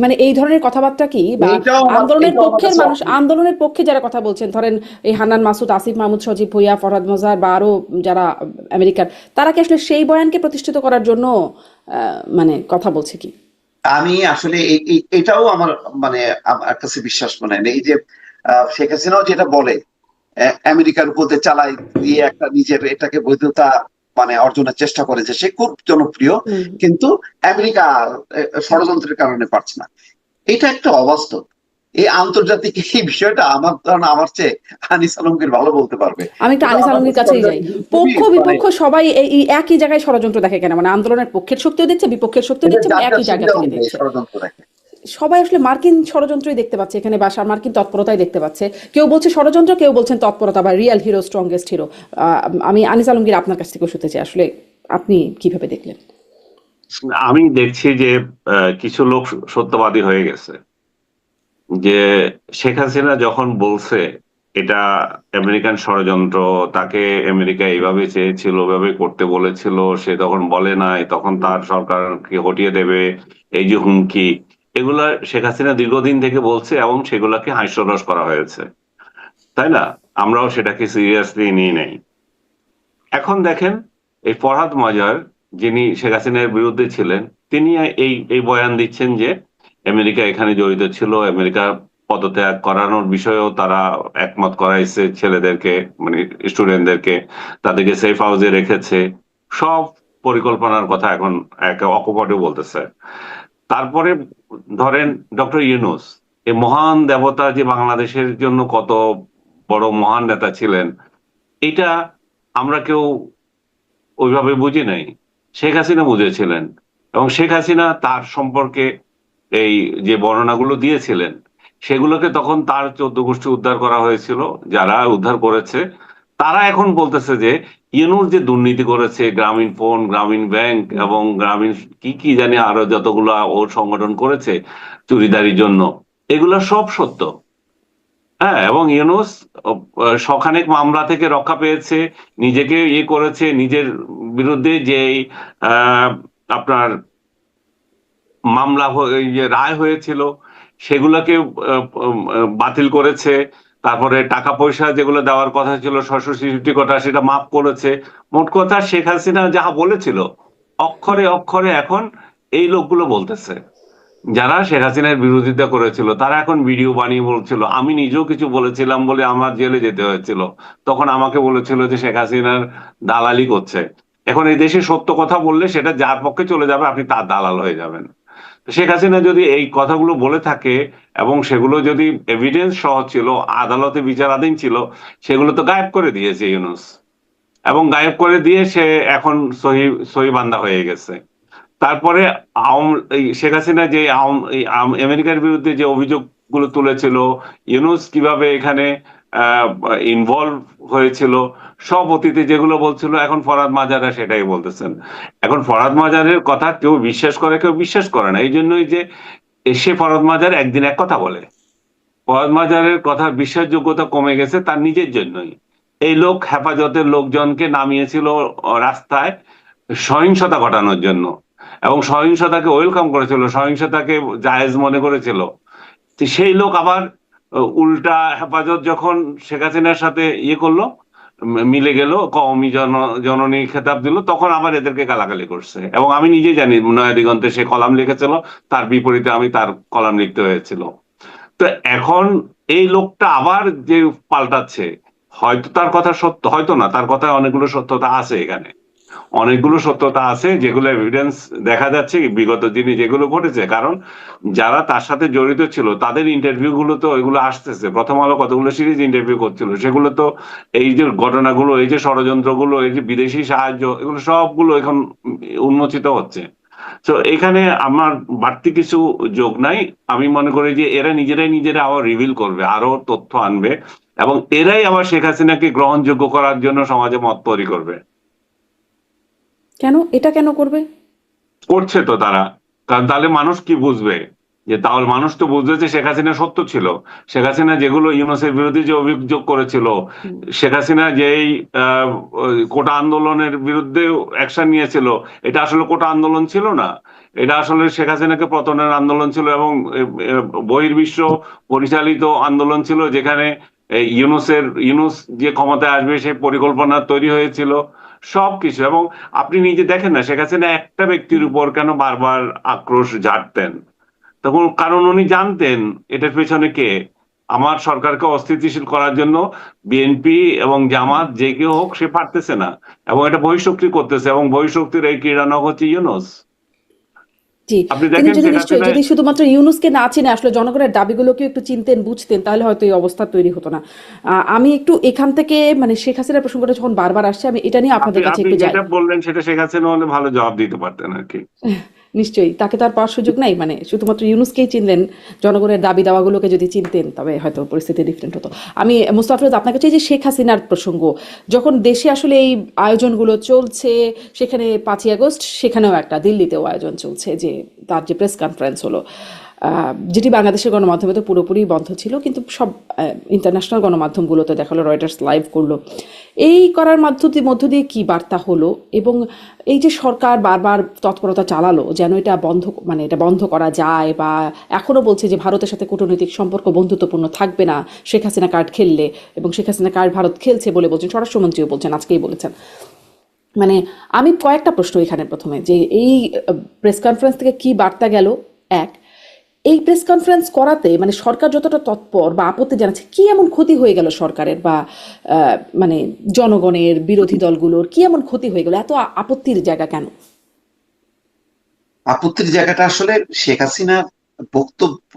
মানে এই ধরনের কথাবার্তা কি, বা আন্দোলনের পক্ষের মানুষ, আন্দোলনের পক্ষে যারা কথা বলছেন, ধরেন এই হান্নান মাসুদ, আসিফ মাহমুদ সজীব ভুইয়া, ফরহাদ মজার বা আরো যারা আমেরিকার, তারা কি আসলে সেই বয়ানকে প্রতিষ্ঠিত করার জন্য মানে কথা বলছে কি? আমি আসলে এটাও আমার মানে আমার কাছে বিশ্বাস মনে হয় না। এই যে শেখ হাসিনাও যেটা বলে আমেরিকার উপর দিয়ে চালায় দিয়ে একটা নিজের এটাকে বৈধতা মানে অর্জনের চেষ্টা করে, যে সে খুব জনপ্রিয়, কিন্তু আমেরিকা ষড়যন্ত্রের কারণে পারছে না। এটা একটা অবাস্তব। এই আন্তর্জাতিক এই বিষয়টা আমার ধারণা আমার চেয়ে আনিস আলমগীর ভালো বলতে পারবে। আমি একটু আনিস আলমগীর কাছেই যাই। পক্ষ বিপক্ষ সবাই এই একই জায়গায় ষড়যন্ত্র দেখে কেন? মানে আন্দোলনের পক্ষের শক্তিও দেখছে, বিপক্ষের শক্তিও দেখছে, একই জায়গা থেকে দেখছে। ষড়যন্ত্র দেখে সবাই আসলে মার্কিন ষড়যন্ত্রই দেখতে পাচ্ছে এখানে, বা মার্কিন তৎপরতাই দেখতে পাচ্ছে। কেউ বলছে ষড়যন্ত্র, কেউ বলছেন তৎপরতা বা রিয়েল হিরো, স্ট্রংগেস্ট হিরো। আমি আনিস আলমগীর আপনার কাছ থেকে শুনতে চাই, আসলে আপনি কিভাবে দেখলেন? আমি দেখছি যে কিছু লোক সত্যবাদী হয়ে গেছে, যে শেখ হাসিনা যখন বলছে এটা আমেরিকান ষড়যন্ত্র, তাকে আমেরিকা এইভাবে চেয়েছিল, ওইভাবে করতে বলেছিল, সে তখন বলে নাই, তখন তার সরকারকে হটিয়ে দেবে, এই যে হুমকি, এগুলা শেখ হাসিনা দীর্ঘদিন থেকে বলছে এবং সেগুলাকে হাস্যরস করা হয়েছে, তাই না? আমরাও সেটাকে সিরিয়াসলি নিয়ে নেই। এখন দেখেন এই ফরহাদ মজার, যিনি শেখ হাসিনার বিরুদ্ধে ছিলেন, তিনি এই বয়ান দিচ্ছেন যে আমেরিকা এখানে জড়িত ছিল, আমেরিকা পদত্যাগ করানোর বিষয়েও তারা একমত করাইছে ছেলেদেরকে, মানে স্টুডেন্টদেরকে, তাদেরকে সেফ হাউসে রেখেছে, সব পরিকল্পনার কথা এখন অকপটে বলতেছে। তারপরে ধরেন ডক্টর ইউনূস, এই মহান দেবতা, যে বাংলাদেশের জন্য কত বড় মহান নেতা ছিলেন, এটা আমরা কেউ ওইভাবে বুঝি নাই, শেখ হাসিনা বুঝেছিলেন। এবং শেখ হাসিনা তার সম্পর্কে এই যে বর্ণনাগুলো দিয়েছিলেন, সেগুলোকে তখন তার 14 গোষ্ঠী উদ্ধার করা হয়েছিল, যারা উদ্ধার করেছে তারা এখন বলতেছে যে ইউনূস যে দুর্নীতি করেছে, গ্রামীণ ফোন, গ্রামীণ ব্যাংক এবং গ্রামীণ কি কি জানি আরো যতগুলো ওর সংগঠন করেছে চুরিদারির জন্য, এগুলো সব সত্য। হ্যাঁ, এবং ইউনূস শখানেক মামলা থেকে রক্ষা পেয়েছে, নিজেকে ইয়ে করেছে, নিজের বিরুদ্ধে যে আহ, আপনার মামলা ইয়ে রায় হয়েছিল সেগুলোকে বাতিল করেছে। তারপরে টাকা পয়সা যেগুলো দেওয়ার কথা ছিল 666 কোটি, সেটা মাফ করেছে। মোট কথা শেখ হাসিনা যাহা বলেছিল অক্ষরে অক্ষরে এখন এই লোকগুলো বলতেছে। যারা শেখ হাসিনার বিরোধিতা করেছিল তারা এখন ভিডিও বানিয়ে বলছিল, আমি নিজেও কিছু বলেছিলাম বলে আমার জেলে যেতে হয়েছিল, তখন আমাকে বলেছিল যে শেখ হাসিনার দালালি করছে। এখন এই দেশে সত্য কথা বললে সেটা যার পক্ষে চলে যাবে, আপনি তার দালাল হয়ে যাবেন। শেখ হাসিনা যদি এই কথাগুলো বলে থাকে এবং সেগুলো যদি এভিডেন্স সহ ছিল, আদালতে বিচারাধীন ছিল, সেগুলো তো গায়েব করে দিয়েছে ইউনূস, এবং গায়েব করে দিয়ে সে এখন সহি সহি বান্দা হয়ে গেছে। তারপরে শেখ হাসিনা যে আমেরিকার বিরুদ্ধে যে অভিযোগগুলো তুলেছিল, ইউনূস কিভাবে এখানে ইনভলভ হয়েছিল, সব অতীতে যেগুলো বলছিল, এখন ফরহাদ মাজারা সেটাই বলতেছেন। এখন ফরহাদ মাজারের কথা কেউ বিশ্বাস করে, কেউ বিশ্বাস করে না। এই জন্যই যে এসে ফরহাদ মাজার একদিন এক কথা বলে, ফরহাদ মাজারের কথার বিশ্বাসযোগ্যতা কমে গেছে তার নিজের জন্যই। এই লোক হেফাজতের লোকজনকে নামিয়েছিল রাস্তায় সহিংসতা ঘটানোর জন্য, এবং সহিংসতাকে ওয়েলকাম করেছিল, সহিংসতাকে জায়েজ মনে করেছিল। তো সেই লোক আবার উল্টা হেফাজত যখন শেখ হাসিনার সাথে ইয়ে করলো, মিলে গেল, কওমি জননী খেতাব দিল, তখন আবার এদেরকে গালাগালি করছে। এবং আমি নিজে জানি নয়া দিগন্তে সে কলাম লিখেছিল, তার বিপরীতে আমি তার কলাম লিখতে হয়েছিল। তো এখন এই লোকটা আবার যে পাল্টাচ্ছে, হয়তো তার কথা সত্য, হয়তো না, তার কথায় অনেকগুলো সত্যতা আছে, এখানে অনেকগুলো সত্যতা আছে যেগুলো এভিডেন্স দেখা যাচ্ছে বিগত দিনে যেগুলো ঘটেছে। কারণ যারা তার সাথে জড়িত ছিল তাদের ইন্টারভিউ গুলো তো এগুলো আসতেছে, প্রথম আলো কতগুলো সিরিজ ইন্টারভিউ করছিল, সেগুলো তো এই যে ঘটনাগুলো, এই যে ষড়যন্ত্রগুলো, এই যে বিদেশি সাহায্য, এগুলো সবগুলো এখন উন্মোচিত হচ্ছে। তো এখানে আমার বাড়তি কিছু যোগ নাই। আমি মনে করি যে এরা নিজেরা আবার রিভিল করবে, আরো তথ্য আনবে, এবং এরাই আবার শেখ হাসিনাকে গ্রহণযোগ্য করার জন্য সমাজে মত তৈরি করবে। কেন এটা কেন করবে? করছে তো তারা, কারণ তাহলে মানুষ কি বুঝবে? যে তাহলে মানুষ তো বুঝবে যে শেখ হাসিনা সত্য ছিল। শেখ হাসিনা যেগুলো ইউনূসের বিরুদ্ধে যে অভিযোগ করেছিল, শেখ হাসিনা যেই কোটা আন্দোলনের বিরুদ্ধে অ্যাকশন নিয়েছিল, এটা আসলে কোটা আন্দোলন ছিল না, এটা আসলে শেখ হাসিনাকে পতনের আন্দোলন ছিল, এবং বহির্বিশ্ব পরিচালিত আন্দোলন ছিল, যেখানে ইউনূস যে ক্ষমতায় আসবে সেই পরিকল্পনা তৈরি হয়েছিল সবকিছু। এবং আপনি নিজে দেখেন না শেখ হাসিনা একটা ব্যক্তির উপর কেন বারবার আক্রোশ ঝাড়তেন, তখন কারণ উনি জানতেন এটার পেছনে কে। আমার সরকারকে অস্থিতিশীল করার জন্য বিএনপি এবং জামাত যে কেউ হোক সে পারতেছে না, এবং এটা বহিঃশক্তি করতেছে, এবং বহিঃশক্তির এই ক্রীড়ানক হচ্ছে ইউনূস। জি, আপনি তিনি দেখেন যদি শেখ নিশ্চয়ই হাসিনা, যদি শুধুমাত্র ইউনূসকে না চিনে আসলে জনগণের দাবিগুলোকে একটু চিনতেন, বুঝতেন, তাহলে হয়তো এই অবস্থা তৈরি হতো না। আমি একটু এখান থেকে মানে শেখ হাসিনার প্রসঙ্গটা যখন বারবার আসছে, আমি এটা নিয়ে আপনি আপনাদের কাছে আপনি একটু যাই। যেটা বললেন সেটা শেখ হাসিনা হলে ভালো জবাব দিতে পারতেন আর কি। নিশ্চয়ই তাকে তো আর পাওয়ার সুযোগ নাই, মানে শুধুমাত্র ইউনূসকেই চিনলেন, জনগণের দাবি দাওয়াগুলোকে যদি চিনতেন তবে হয়তো পরিস্থিতি ডিফারেন্ট হতো। আমি মোস্তাফিজ আপনার কাছে এই যে শেখ হাসিনার প্রসঙ্গ, যখন দেশে আসলে এই আয়োজনগুলো চলছে, সেখানে 5ই আগস্ট সেখানেও একটা দিল্লিতেও আয়োজন চলছে, যে তার যে প্রেস কনফারেন্স হলো, যেটি বাংলাদেশের গণমাধ্যমে তো পুরোপুরি বন্ধ ছিল, কিন্তু সব ইন্টারন্যাশনাল গণমাধ্যমগুলোতে দেখালো, রয়টার্স লাইভ করলো। এই করার মধ্য দিয়ে কি বার্তা হলো, এবং এই যে সরকার বারবার তৎপরতা চালালো যেন এটা বন্ধ, মানে এটা বন্ধ করা যায়, বা এখনো বলছে যে ভারতের সাথে কূটনৈতিক সম্পর্ক বন্ধুত্বপূর্ণ থাকবে না শেখ হাসিনা কার্ড খেললে, এবং শেখ হাসিনা কার্ড ভারত খেলছে বলে বলছেন, স্বরাষ্ট্রমন্ত্রীও বলছেন, আজকেই বলেছেন। মানে আমি কয়েকটা প্রশ্ন এখানে, প্রথমে যে এই প্রেস কনফারেন্স থেকে কি বার্তা গেল, এক, এই প্রেস কনফারেন্স করাতে মানে সরকার যতটা তৎপর বা আপত্তি জানাচ্ছে, কি এমন ক্ষতি হয়ে গেল সরকারের, বা মানে জনগণের, বিরোধী দলগুলোর কি এমন ক্ষতি হয়ে গেল, এত আপত্তির জায়গা কেন? আপত্তির জায়গাটা আসলে শেখ হাসিনার বক্তব্য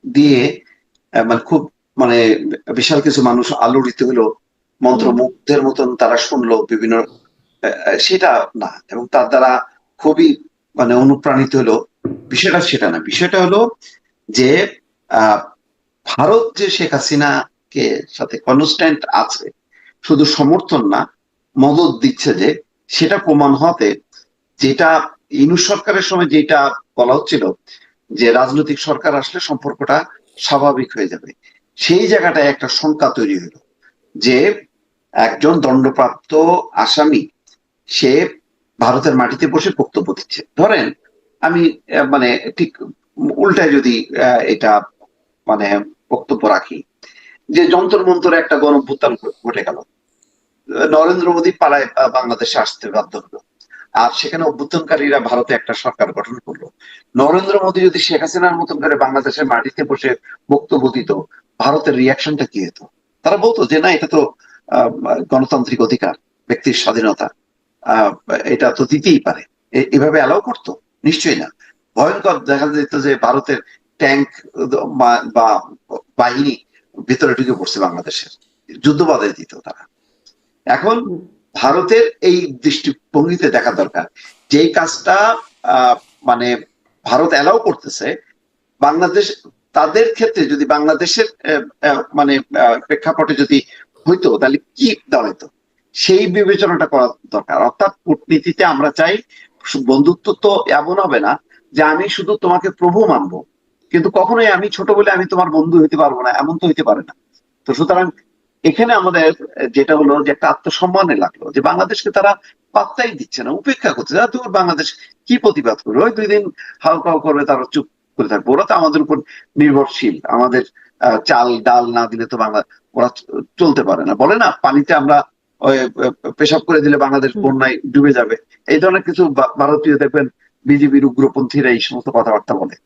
দিয়ে মানে খুব মানে বিশাল কিছু মানুষ আলোড়িত হলো, মন্ত্রমুগ্ধের মতন তারা শুনলো বিভিন্ন সেটা না, এবং তার দ্বারা খুবই মানে অনুপ্রাণিত হলো। বিষয়টা সেটা না, বিষয়টা হলো যে ভারত যে শেখ হাসিনাকে সাথে কনস্ট্যান্ট আছে, শুধু সমর্থন না, মদত দিচ্ছে, যে সেটা প্রমাণ হতে, যেটা ইউনূস সরকারের সময় যেটা বলা হচ্ছিল যে রাজনৈতিক সরকার আসলে সম্পর্কটা স্বাভাবিক হয়ে যাবে, সেই জায়গাটায় একটা শঙ্কা তৈরি হলো যে একজন দণ্ডপ্রাপ্ত আসামি সে ভারতের মাটিতে বসে বক্তব্য দিচ্ছে। ধরেন আমি মানে ঠিক উল্টায় যদি এটা মানে বক্তব্য রাখি, যে যন্তর মন্তরে একটা গণঅভ্যুত্থান ঘটে গেল, নরেন্দ্র মোদী পালায় বাংলাদেশে আসতে বাধ্য হলো, আর সেখানে অভ্যুত্থানকারীরা ভারতে একটা সরকার গঠন করলো। নরেন্দ্র মোদী যদি শেখ হাসিনার মতন করে বাংলাদেশের মাটিতে বসে বক্তব্য দিত, ভারতের রিয়াকশনটা কি হতো? তারা বলতো যে না, এটা তো গণতান্ত্রিক অধিকার, ব্যক্তির স্বাধীনতা, আহ এটা তো দিতেই পারে। এভাবে অ্যালাউ করতো? নিশ্চয়ই না। ভয়ঙ্কর দেখা যেত যে ভারতের ট্যাঙ্ক বা বাহিনী ভিতরে ঢুকে পড়ছে বাংলাদেশের, যুদ্ধ বাধাই দিত তারা। এখন ভারতের এই দৃষ্টিভঙ্গিতে দেখা দরকার, যে কাজটা মানে ভারত অ্যালাউ করতেছে, বাংলাদেশ তাদের ক্ষেত্রে যদি বাংলাদেশের মানে প্রেক্ষাপটে যদি হইতো, তাহলে কি দাঁড়াইতো, সেই বিবেচনাটা করা দরকার। অর্থাৎ কূটনীতিতে আমরা চাই বন্ধুত্ব তো এমন হবে না যে আমি শুধু তোমাকে প্রভু মানবো, কিন্তু কখনোই আমি ছোট বলে আমি তোমার বন্ধু হইতে পারবো না, এমন তো হইতে পারে না। তো সুতরাং এখানে আমাদের যেটা হলো যে একটা আত্মসম্মানে লাগলো যে বাংলাদেশকে তারা পাত্তাই দিচ্ছে না, উপেক্ষা করছে। তুমি বাংলাদেশ কি প্রতিবাদ করবে? ওই 2 দিন হালকাও করবে, তারা চুপ করে থাকবে। ওরা তো আমাদের উপর নির্ভরশীল, আমাদের চাল ডাল না দিলে তো ওরা চলতে পারে না। বলে না, পানিতে আমরা পেশাব করে দিলে বাংলাদেশ বন্যায় ডুবে যাবে, এই ধরনের কিছু ভারতীয় দেখবেন বিজেপির উগ্রপন্থীরা এই সমস্ত কথাবার্তা বলে।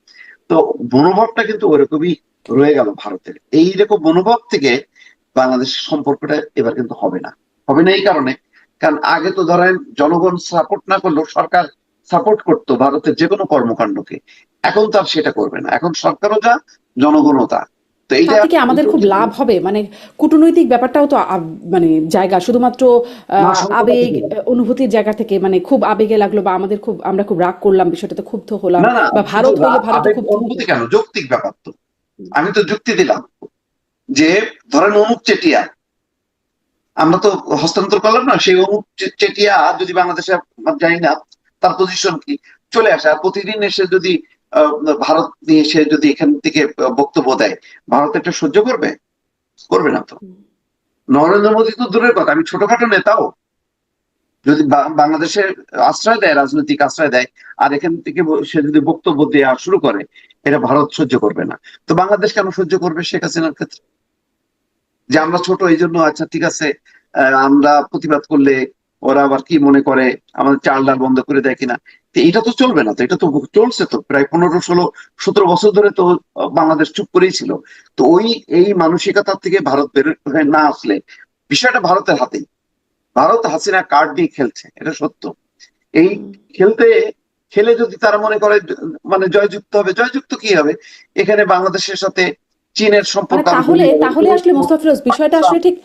তো মনোভাবটা কিন্তু ওরকমই রয়ে গেল ভারতের। এইরকম মনোভাব থেকে বাংলাদেশের সম্পর্কটা এবার কিন্তু হবে না। হবে না এই কারণে, কারণ আগে তো ধরেন জনগণ সাপোর্ট না করলেও সরকার সাপোর্ট করতো ভারতের যে কোনো কর্মকাণ্ডকে। এখন তার সেটা করবে না, এখন সরকারও যা, জনগণও তা। তো এইটা তার থেকে আমাদের খুব লাভ হবে, মানে কূটনৈতিক ব্যাপারটাও তো মানে জায়গা শুধুমাত্র আবেগ অনুভূতির জায়গা থেকে, মানে খুব আবেগে লাগলো বা আমরা খুব রাগ করলাম, বিষয়টাতে ক্ষুব্ধ হলাম, না না, বা ভারত হইলে ভারত খুব অনুভূতি কেন, যৌক্তিক ব্যাপার তো। আমি তো যুক্তি দিলাম যে ধরেন অনুপ চেটিয়া আমরা তো হস্তান্তর করলাম না, সেই অনুপ চেটিয়া যদি বাংলাদেশে জানি না তার পজিশন কি, চলে আসে আর প্রতিদিন এসে যদি ভারত নিয়ে এসে যদি এখান থেকে বক্তব্য দেয়, ভারত এটা সহ্য করবে? করবে না তো। নরেন্দ্র মোদী তো দূরের কথা, আমি ছোটখাটো নেতাও যদি বাংলাদেশে আশ্রয় দেয়, রাজনৈতিক আশ্রয় দেয়, আর এখান থেকে সে যদি বক্তব্য দেওয়া শুরু করে, এটা ভারত সহ্য করবে না। তো বাংলাদেশ কেন সহ্য করবে শেখ হাসিনার ক্ষেত্রে? যে আমরা ছোট এই জন্য আচ্ছা ঠিক আছে, আমরা প্রতিবাদ করলে ওরা আবার কি মনে করে, আমাদের চাল ডাল বন্ধ করে দেয় কিনা। তো এটা তো চলবে না। তো এটা তো চলছে তো প্রায় 15, 16, 17 বছর ধরে তো বাংলাদেশ চুপ করেই ছিল। তো এই মানসিকতা থেকে ভারত বের হয়ে না আসলে, বিষয়টা ভারতের হাতেই। ভারত হাসিনা কার্ড নিয়ে খেলছে, এটা সত্য। এই খেলে যদি তারা মনে করে মানে জয়যুক্ত হবে, জয়যুক্ত কি হবে? এখানে বাংলাদেশের সাথে চীনের মানে সম্পর্ক তাহলে আসলে মোস্তাক ফিরোজ, বিষয়টা আসলে ঠিক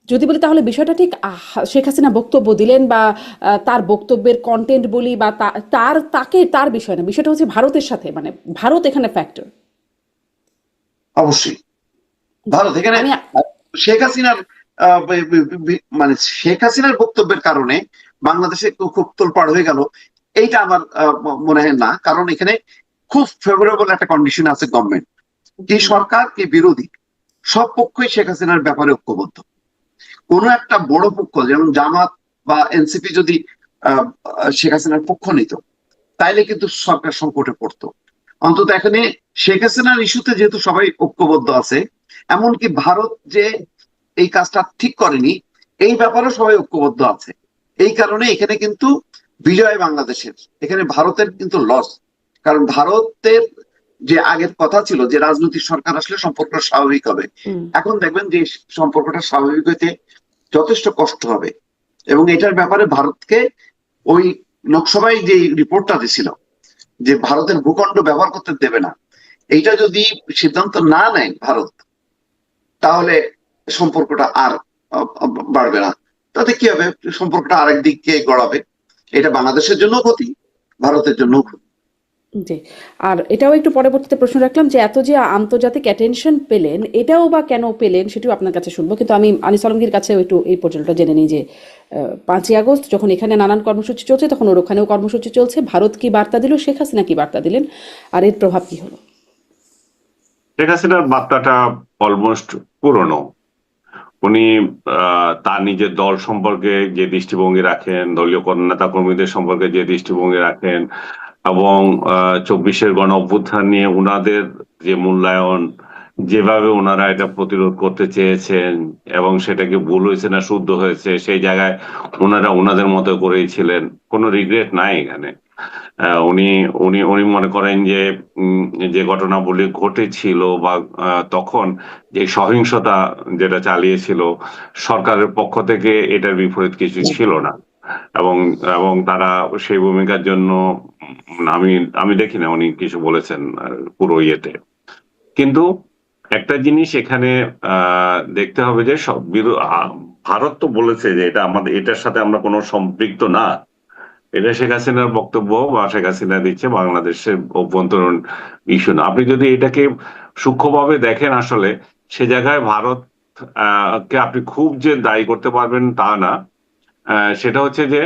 যদি বলি, তাহলে বিষয়টা ঠিক শেখ হাসিনা বক্তব্য দিলেন বা তার বক্তব্যের কন্টেন্ট বলি বা তার বিষয় না, বিষয়টা হচ্ছে ভারতের সাথে, মানে ভারত এখানে ফ্যাক্টর। অবশ্যই ভারত এখানে আমি শেখ হাসিনার মানে শেখ হাসিনার বক্তব্যের কারণে বাংলাদেশে খুব তোলপাড় হয়ে গেল, এইটা আমার মনে হয় না। কারণ এখানে খুব ফেভারেবল একটা কন্ডিশন আছে। গভর্নমেন্ট কি সরকার কি বিরোধী, সব পক্ষই শেখ হাসিনার ব্যাপারে ঐক্যবদ্ধ। কোন একটা বড় পক্ষ যেমন জামাত বা এনসিপি যদি শেখ হাসিনার পক্ষ নিত, তাইলে কিন্তু সরকার সংকটে পড়তো। অন্তত এখানে শেখ হাসিনার ইস্যুতে যেহেতু সবাই ঐক্যবদ্ধ আছে, এমনকি ভারত যে এই কাজটা ঠিক করেনি এই ব্যাপারে সবাই ঐক্যবদ্ধ আছে। এই কারণে এখানে কিন্তু বিজয় বাংলাদেশের, এখানে ভারতের কিন্তু লস। কারণ ভারতের যে আগের কথা ছিল যে রাজনৈতিক সরকার আসলে সম্পর্ক স্বাভাবিক হবে, এখন দেখবেন যে সম্পর্কটা স্বাভাবিক হইতে যথেষ্ট কষ্ট হবে। এবং এটার ব্যাপারে ভারতকে ওই লোকসভায় যে রিপোর্টটা দিছিল যে ভারতের ভূখণ্ড ব্যবহার করতে দেবে না, এইটা যদি সিদ্ধান্ত না নেয় ভারত, তাহলে সম্পর্কটা আর বাড়বে না। তাতে কি হবে? সম্পর্কটা আরেক দিকে গড়াবে। এটা বাংলাদেশের জন্য ক্ষতি, ভারতের জন্য ক্ষতি। জি। আর এটাও একটু পরবর্তীতে প্রশ্ন রাখলাম যে এত যে আন্তর্জাতিক অ্যাটেনশন পেলেন এটাও বা কেন পেলেন সেটিও আপনার কাছে শুনবো, কিন্তু আমি আনিস আলমগীর কাছেও একটু এই পর্যন্তটা জেনে নিই যে 5ই আগস্ট যখন এখানে নানান কর্মসূচি চলছে তখন ওর ওখানেও কর্মসূচি চলছে, ভারত কি বার্তা দিল, শেখ হাসিনা কি বার্তা দিলেন, আর এর প্রভাব কি হলো? শেখ হাসিনার বার্তাটা অলমোস্ট পুরনো। উনি তার নিজের দল সম্পর্কে যে দৃষ্টিভঙ্গি রাখেন, দলীয় নেতা কর্মীদের সম্পর্কে যে দৃষ্টিভঙ্গি রাখেন, এবং 24-এর গণ অভ্যুত্থান নিয়ে উনাদের যে মূল্যায়ন, যেভাবে ওনারা এটা প্রতিরোধ করতে চেয়েছেন এবং সেটাকে ভুল হয়েছে না শুদ্ধ হয়েছে, সেই জায়গায় ওনারা ওনাদের মতো করেই ছিলেন। কোনো রিগ্রেট নাই এখানে। উনি উনি উনি মনে করেন যে যে ঘটনাবলী ঘটেছিল বা তখন যে সহিংসতা যেটা চালিয়েছিল সরকারের পক্ষ থেকে, এটার বিপরীত কিছু ছিল না। এবং এবং তারা সেই ভূমিকার জন্য আমি আমি দেখি না উনি কিছু বলেছেন পুরো ইয়েতে। কিন্তু একটা জিনিস এখানে দেখতে হবে যে ভারত তো বলেছে যে এটা আমাদের, এটার সাথে আমরা কোনো সম্পৃক্ত না। এটা শেখ হাসিনার বক্তব্য বা শেখ হাসিনা দিচ্ছে, বাংলাদেশের অভ্যন্তরীণ ইস্যু না। আপনি যদি এটাকে সূক্ষ্মভাবে দেখেন, আসলে সে জায়গায় ভারত কে আপনি খুব যে দায়ী করতে পারবেন তা না। সেটা হচ্ছে যে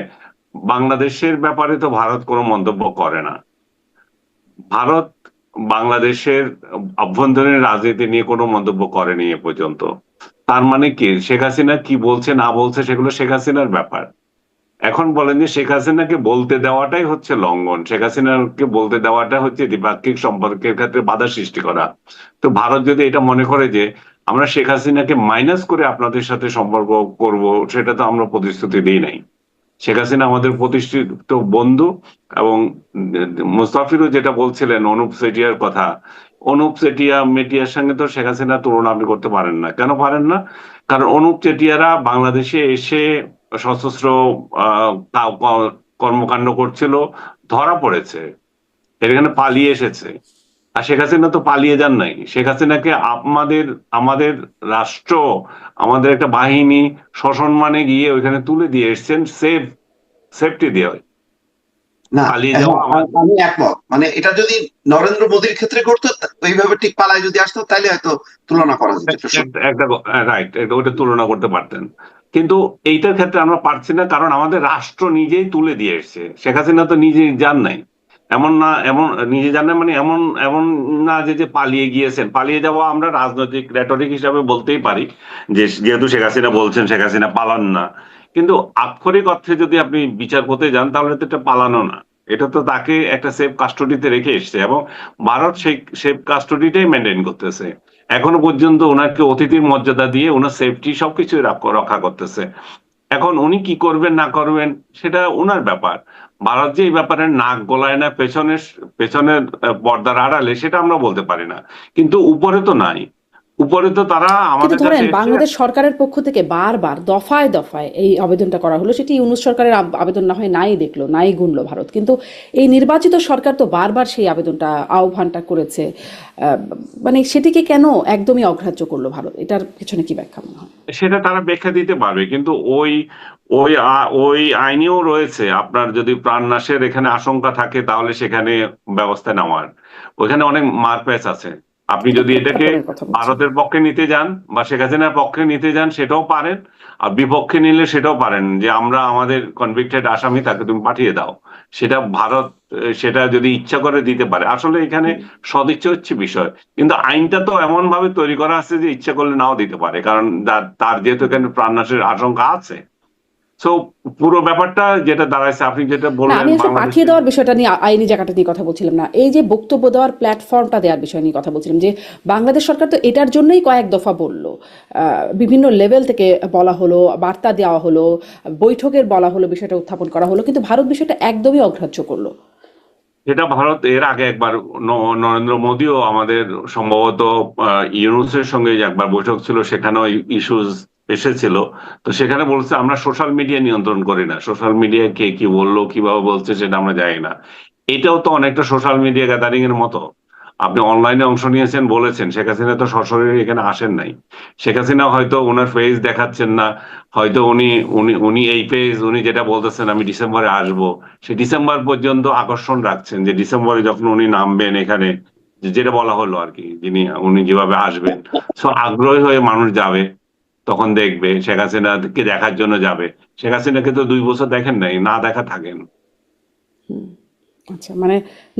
বাংলাদেশের ব্যাপারে তো ভারত কোনো মন্তব্য করে না। ভারত বাংলাদেশের অভ্যন্তরীণ রাজনীতি নিয়ে কোনো মন্তব্য করেনি এ পর্যন্ত। তার মানে কি, শেখ হাসিনা কি বলছে না বলছে সেগুলো শেখ হাসিনার ব্যাপার। এখন বলেন যে শেখ হাসিনাকে বলতে দেওয়াটাই হচ্ছে লঙ্ঘন, শেখ হাসিনাকে বলতে দেওয়াটা হচ্ছে দ্বিপাক্ষিক সম্পর্কের ক্ষেত্রে বাধা সৃষ্টি করা। তো ভারত যদি এটা মনে করে যে আমরা শেখ হাসিনাকে মাইনাস করে আপনাদের সাথে সম্পর্ক করব, সেটা তো আমরা প্রতিশ্রুতি দিই নাই। শেখ হাসিনা আমাদের প্রতিষ্ঠিত বন্ধু। এবং মুস্তাফিরও যেটা বলছিলেন অনুপ চেটিয়ার কথা, অনুপ চেটিয়া মেটিয়ার সঙ্গে তো শেখ হাসিনার তুলনা আপনি করতে পারেন না। কেন পারেন না? কারণ অনুপ চেটিয়ারা বাংলাদেশে এসে সশস্ত্র কর্মকাণ্ড করছিল, ধরা পড়েছে, এখানে পালিয়ে এসেছে। আর শেখ হাসিনা তো পালিয়ে যান নাই। শেখ হাসিনাকে আমাদের আমাদের রাষ্ট্র, আমাদের একটা বাহিনী সসম্মানে গিয়ে ওইখানে তুলে দিয়ে এসছেন, সেফটি দিয়ে। না, পালিয়ে হ্যাঁ, যাওয়া আমার আমি একমত। মানে এটা যদি নরেন্দ্র মোদীর ক্ষেত্রে করতো, ওইভাবে ঠিক পালায় যদি আসতো, তাহলে হয়তো তুলনা করা যেত। একটু একটা রাইট, ওটা তুলনা করতে পারতেন। কিন্তু এইটার ক্ষেত্রে আমরা পারছি না, কারণ আমাদের রাষ্ট্র নিজেই তুলে দিয়ে এসছে। শেখ হাসিনা তো নিজে যান নাই। এমন না, এমন নিজে যান না মানে এমন এমন না যে যে পালিয়ে গিয়েছেন। পালিয়ে যাওয়া আমরা রাজনৈতিক রেটরিক হিসাবে বলতেই পারি, যে যেহেতু শেখ হাসিনা বলছেন শেখ হাসিনা পালান না। কিন্তু আক্ষরিক অর্থে যদি আপনি বিচার করতে যান, তাহলে তো এটা পালানো না। এটা তো তাকে একটা সেফ কাস্টডিতে রেখে এসছে, এবং ভারত সেই সেফ কাস্টডিটাই মেনটেন করতেছে। এখনো পর্যন্ত ওনাকে অতিথির মর্যাদা দিয়ে ওনার সেফটি সবকিছু রক্ষা করতেছে। এখন উনি কি করবেন না করবেন সেটা ওনার ব্যাপার। ভারত যে এই ব্যাপারে নাক গলায় না পেছনের পেছনের পর্দার আড়ালে, সেটা আমরা বলতে পারি না। কিন্তু উপরে তো নাই, উপরে তো তারা কিন্তু আমাদের ধরেন কাছে এসছে। বাংলাদেশ সরকারের পক্ষ থেকে বারবার দফায় দফায় এই আবেদনটা করা হলো, সেটি ইউনূস সরকারের আবেদন না হয় নাই দেখলো, নাই গুনলো ভারত, কিন্তু এই নির্বাচিত সরকার তো বারবার সেই আবেদনটা আহ্বানটা করেছে। মানে সেটিকে কেন একদমই অগ্রাহ্য করলো ভারত? এটার পেছনে কি ব্যাখ্যা মনে হয়? সেটা তারা ব্যাখ্যা দিতে পারবে, কিন্তু ওই ওই ওই আইনেও রয়েছে, আপনার যদি প্রাণনাশের এখানে আশঙ্কা থাকে তাহলে সেখানে ব্যবস্থা নেওয়ার। ওইখানে অনেক মারপ্যাচ আছে। আপনি এটা যদি এটাকে প্রত্যর্পণের কথা বলছি। ভারতের পক্ষে নিতে যান বা শেখ হাসিনার পক্ষে নিতে যান, সেটাও পারেন। আর বিপক্ষে নিলে সেটাও পারেন, যে আমরা আমাদের কনভিক্টেড আসামি তাকে তুমি পাঠিয়ে দাও। সেটা ভারত সেটা যদি ইচ্ছা করে দিতে পারে। আসলে এখানে সদিচ্ছা হচ্ছে বিষয়। কিন্তু আইনটা তো এমন ভাবে তৈরি করা আছে যে ইচ্ছা করলে নাও দিতে পারে, কারণ তার যেহেতু এখানে প্রাণনাশের আশঙ্কা আছে। সো পুরো ব্যাপারটা যেটা দাঁড়াইছে, আপনি যেটা না, বললেন আমি আসলে পাঠিয়ে বাংলাদেশের। দেওয়ার বিষয়টা নিয়ে, আইনি জায়গাটা নিয়ে কথা বলছিলাম না, এই যে বক্তব্য দেওয়ার প্ল্যাটফর্মটা দেওয়ার বিষয় নিয়ে কথা বলছিলাম, যে বাংলাদেশ সরকার তো এটার জন্যই কয়েক দফা বলল, বিভিন্ন লেভেল থেকে বলা হলো, বার্তা দেওয়া হলো, বৈঠকের বলা হলো, বিষয়টা উত্থাপন করা হলো, কিন্তু ভারত বিষয়টা একদমই অগ্রাহ্য করলো। যেটা ভারত এর আগে একবার নরেন্দ্র মোদীও আমাদের সম্ভবত ইউনূসের সঙ্গে যে একবার বৈঠক ছিল, সেখানেও ইস্যুস এসেছিল। তো সেখানে বলছে আমরা সোশ্যাল মিডিয়া নিয়ন্ত্রণ করি না, সোশ্যাল মিডিয়ায় কে কি বললো কিভাবে বলছে সেটা আমরা জানি না। এটাও তো অনেকটা সোশ্যাল মিডিয়া গ্যাদারিং এর মতো। আপনি অনলাইনে অংশ নিয়েছেন বলেছেন, শেখ হাসিনা তো সশরীরে এখানে আসেন নাই। শেখ হাসিনা হয়তো ওনার ফেস দেখাচ্ছেন না, হয়তো উনি উনি উনি এই ফেজ, উনি যেটা বলতেছেন আমি ডিসেম্বরে আসব, সে ডিসেম্বর পর্যন্ত আকর্ষণ রাখছেন যে ডিসেম্বরে যখন উনি নামবেন এখানে, যেটা বলা হলো আর কি, উনি যেভাবে আসবেন, সো আগ্রহী হয়ে মানুষ যাবে, তখন দেখবে শেখ হাসিনাকে দেখার জন্য যাবে। শেখ হাসিনাকে তো 2 বছর দেখেন নাই, না দেখা থাকেন। আচ্ছা, মানে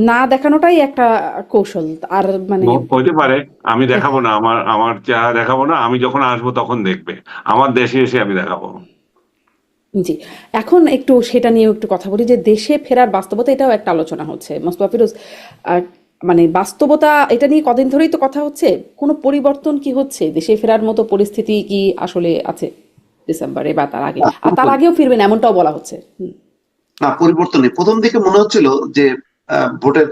না দেখানোটাই একটা কৌশল। আর মানে হইতে পারে আমি দেখাবো না, আমার আমার চেহারা দেখাবো না, আমি যখন আসবো তখন দেখবে, আমার দেশে এসে আমি দেখাবো। জি, এখন একটু সেটা নিয়েও একটু কথা বলি যে দেশে ফেরার বাস্তবতা, এটাও একটা আলোচনা হচ্ছে মোস্তফা ফিরোজ। আহ, মানে বাস্তবতা এটা নিয়ে কদিন ধরেই তো কথা হচ্ছে, কোনো পরিবর্তন কি হচ্ছে? দেশে ফেরার মতো পরিস্থিতি কি আসলে আছে ডিসেম্বরে বা তার আগে? আর তার আগেও ফিরবেন এমনটাও বলা হচ্ছে। না, পরিবর্তন নেই। প্রথম দিকে মনে হচ্ছিল যে ভোটের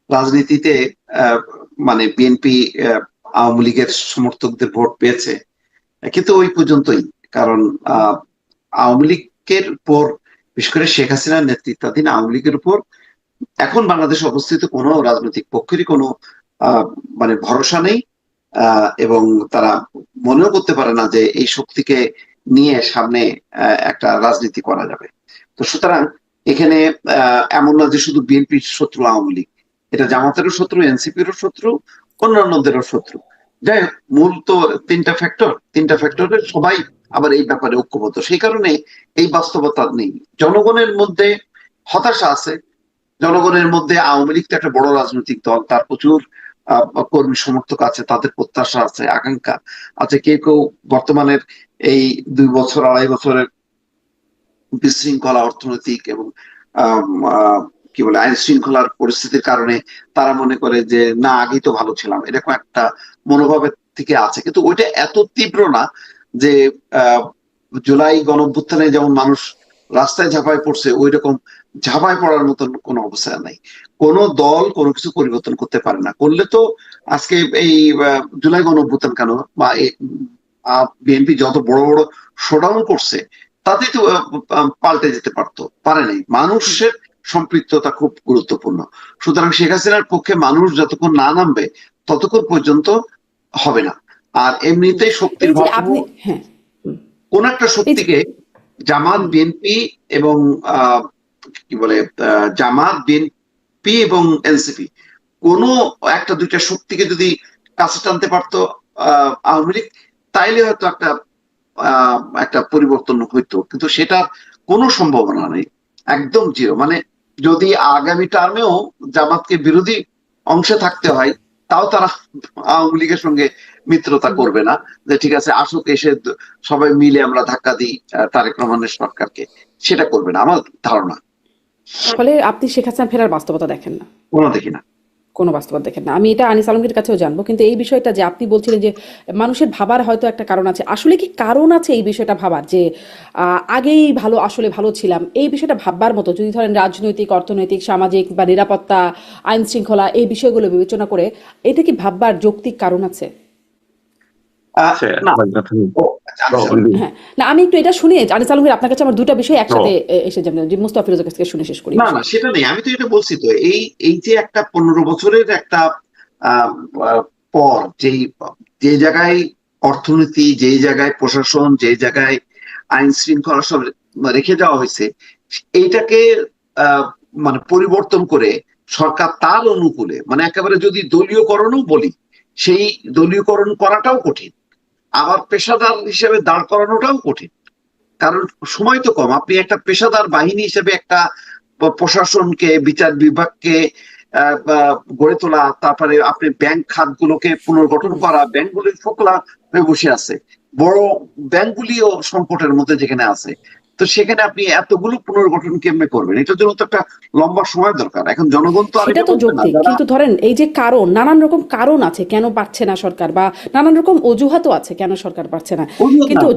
রাজনীতিতে আহ, মানে বিএনপি আওয়ামী লীগের সমর্থকদের ভোট পেয়েছে, কিন্তু ওই পর্যন্তই। কারণ আওয়ামী লীগের উপর, বিশেষ করে শেখ হাসিনার নেতৃত্বাধীন আওয়ামী লীগের উপর এখন বাংলাদেশে অবস্থিত কোনো রাজনৈতিক পক্ষেরই কোনো আহ, মানে ভরসা নেই। এবং তারা মনেও করতে পারে না যে এই শক্তিকে নিয়ে সামনে একটা রাজনীতি করা যাবে। তো সুতরাং এখানে এমন না যে শুধু বিএনপির শত্রু আওয়ামী লীগ, এটা জামাতেরও শত্রু, এনসিপিরও শত্রু, অন্যান্যদেরও শত্রু। যাই হোক, মূল তো তিনটা ফ্যাক্টরের সবাই আবার এই ব্যাপারে ঐক্যবদ্ধ। সেই কারণে এই বাস্তবতা নেই। জনগণের মধ্যে হতাশা আছে, জনগণের মধ্যে আওয়ামী লীগ তো একটা বড় রাজনৈতিক দল, তার প্রচুর কর্মী সমর্থক আছে, তাদের প্রত্যাশা আছে, আকাঙ্ক্ষা আছে। কেউ কেউ বর্তমানের এই 2 বছর 2.5 বছরের বিশৃঙ্খলা অর্থনৈতিক এবং আম, আহ, কি বলে আইন শৃঙ্খলার পরিস্থিতির কারণে তারা মনে করে যে না, আগেই তো ভালো ছিলাম, এরকম একটা মনোভাবের থেকে আছে। কিন্তু ওইটা এত তীব্র না যে আহ জুলাই গণঅভ্যুত্থানে যেমন মানুষ রাস্তায় ঝাঁপায় পড়ছে, ওই রকম ঝাঁপায় পড়ার মতন কোনো অবস্থা নাই। কোনো দল কোনো কিছু পরিবর্তন করতে পারে না। করলে তো আজকে এই জুলাই গণঅভ্যুত্থান কেন বা বিএনপি যত বড় বড় শোডাউন করছে, তাতেই তো পাল্টে যেতে পারতো, পারে নাই। মানুষের সম্পৃক্ততা খুব গুরুত্বপূর্ণ। সুতরাং শেখ হাসিনার পক্ষে মানুষ যতক্ষণ না নামবে ততক্ষণ পর্যন্ত হবে না। আর এমনিতেই শক্তির এই যে ভারসাম্য, আপনি, হ্যাঁ, কোন একটা এই যে শক্তিকে, জামাত বিএনপি এবং আহ, কি বলে জামাত বিএনপি এবং এনসিপি, কোন একটা দুইটা শক্তিকে যদি কাছে টানতে পারতো আওয়ামী লীগ, তাইলে হয়তো একটা পরিবর্তন হইতো। কিন্তু সেটার কোনো সম্ভাবনা নেই, একদম জিরো। মানে যদি আগামী টার্মেও জামাতকে বিরোধী অংশে থাকতে হয়, তাও তারা আওয়ামী লীগের সঙ্গে মিত্রতা করবে না, যে ঠিক আছে আসুক, এসে সবাই মিলে আমরা ধাক্কা দিই তারেক রহমানের সরকারকে, সেটা করবে না আমার ধারণা। ফলে আপনি শেখ হাসিনা ফেরার বাস্তবতা দেখেন না? কোনো দেখি না। কোনো বাস্তবতা দেখেন না। আমি এটা আনিস আলমগীর কাছেও জানবো, কিন্তু এই বিষয়টা যে আপনি বলছিলেন যে মানুষের ভাবার হয়তো একটা কারণ আছে, আসলে কি কারণ আছে এই বিষয়টা ভাবার যে আগেই ভালো, আসলে ভালো ছিলাম, এই বিষয়টা ভাববার মতো? যদি ধরেন রাজনৈতিক, অর্থনৈতিক, সামাজিক বা নিরাপত্তা, আইন শৃঙ্খলা, এই বিষয়গুলো বিবেচনা করে এটা কি ভাববার যৌক্তিক কারণ আছে? না, ও, তো হ্যাঁ, না, আমি একটু এটা শুনে আনিস আলমগীর আপনার কাছে আমার দুটো বিষয় একসাথে এসে যাবে, যে মুস্তাফা ফিরোজের কাছ থেকে শুনে শেষ করি। না, না, সেটা নেই। আমি তো এটা বলছি তো, এই এই যে একটা 15 বছরের একটা আহ, আহ, পর, যে জায়গায় অর্থনীতি, যে জায়গায় প্রশাসন, যে জায়গায় আইন শৃঙ্খলা সব রেখে দেওয়া হয়েছে, এইটাকে আহ, মানে পরিবর্তন করে সরকার তার অনুকূলে, মানে একেবারে যদি দলীয়করণও বলি, সেই দলীয়করণ করাটাও কঠিন, আবার পেশাদার হিসেবে দাঁড় করানোটাও কঠিন। কারণ সময় তো কম। আপনি একটা পেশাদার বাহিনী হিসেবে একটা প্রশাসনকে, বিচার বিভাগকে গড়ে তোলা, তারপরে আপনি ব্যাংক খাতগুলোকে পুনর্গঠন করা, ব্যাংকগুলি ফোকলা হয়ে বসে আছে, বড় ব্যাংকগুলিও সংকটের মধ্যে যেখানে আছে, তো সেখানে আপনি এতগুলো পুনর্গঠন কেমনে করবেন? এটার জন্য তো একটা লম্বা সময় দরকার। এখন জনগণ তো আর সেটা এটা তো বলছে না, যৌক্তিক, যারা কিন্তু ধরেন এই যে কারণ, নানান রকম কারণ আছে কেন পারছে না সরকার, বা নানান রকম অজুহাতও আছে কেন সরকার পারছে না। অভিযোগ না। কিন্তু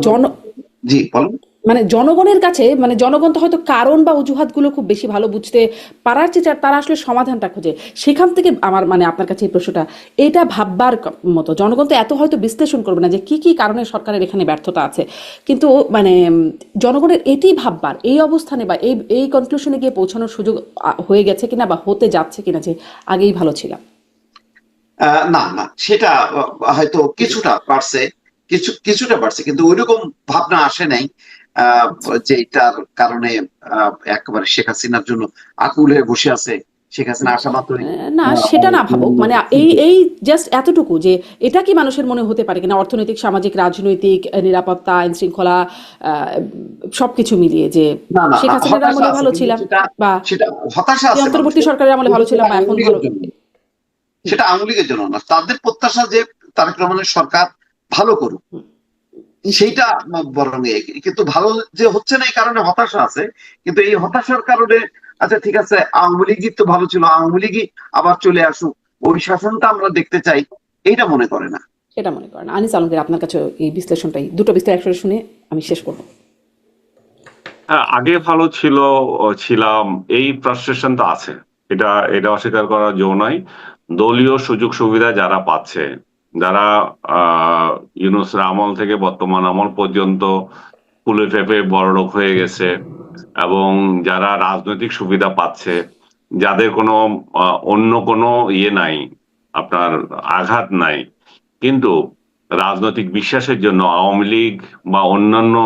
জি, বলেন। মানে জনগণের কাছে, মানে জনগণ তো হয়তো কারণ বা অজুহাতগুলো খুব বেশি ভালো বুঝতে পারার চেয়ে তারা আসলে সমাধানটা খোঁজে। সেখান থেকে আমার, মানে আপনার কাছে এই প্রশ্নটা, এটা ভাববার মতো। জনগণ তো এত হয়তো বিশ্লেষণ করবে না যে কি কি কারণে সরকারের এখানে ব্যর্থতা আছে, কিন্তু মানে জনগণের এটি ভাববার, এই অবস্থানে বা এই এই কনক্লুশনে গিয়ে পৌঁছানোর সুযোগ হয়ে গেছে কিনা বা হতে যাচ্ছে কিনা যে আগেই ভালো ছিলাম। না না, সেটা হয়তো কিছুটা বাড়ছে, কিছুটা বাড়ছে, কিন্তু ওইরকম ভাবনা আসে নাই আচ্ছা। যে এটার কারণে একেবারে শেখ হাসিনার জন্য আকুল হয়ে বসে আছে, শেখ হাসিনা আসা মাত্রই না সেটা না ভাবুক, মানে এই জাস্ট এতটুকু যে এটা কি মানুষের মনে হতে পারে কিনা, অর্থনৈতিক, সামাজিক, রাজনৈতিক, নিরাপত্তা, আইন শৃঙ্খলা, সবকিছু মিলিয়ে যে না না শেখ হাসিনার হতাশা আমলে আছে, ভালো কিন্তু ছিলাম, সেটা বা সেটা হতাশা এই আছে অন্তর্বর্তী মানুষের, সরকারের আমলে কিন্তু ভালো সেটা ছিলাম বা এখন আওয়ামী ভালো। লীগের জন্য, সেটা আওয়ামী লীগের জন্য না, তাদের প্রত্যাশা যে তারেক রহমানের সরকার ভালো করুক, নিশ্চয়ই। সেইটা বরং কিন্তু ভালো যে হচ্ছে না এই কারণে হতাশা আছে। কিন্তু এই হতাশার কারণে আচ্ছা ঠিক আছে, আওয়ামী লীগই তো ভালো ছিল, আওয়ামী লীগই আবার চলে আসুক, ওই শাসনটা আমরা দেখতে চাই, এইটা মনে করে না। সেটা মনে করেন আনিস আলমগীর, আপনার কাছে এই বিশ্লেষণটাই, দুটো বিশ্লেষণ একসাথে শুনে আমি শেষ করবো। হ্যাঁ, আগে ভালো ছিলাম, এই ফ্রাস্ট্রেশন তো আছে। এটা এটা অস্বীকার করার জো নাই। দলীয় সুযোগ সুবিধা যারা পাচ্ছে, যারা ইউনূসের আমল থেকে বর্তমান আমল পর্যন্ত ফুলে ফেঁপে বড়লোক হয়ে গেছে, এবং যারা রাজনৈতিক সুবিধা পাচ্ছে, যাদের কোনো অন্য কোনো ইয়ে নাই, আপনার আঘাত নাই, কিন্তু রাজনৈতিক বিশ্বাসের জন্য আওয়ামী লীগ বা অন্যান্য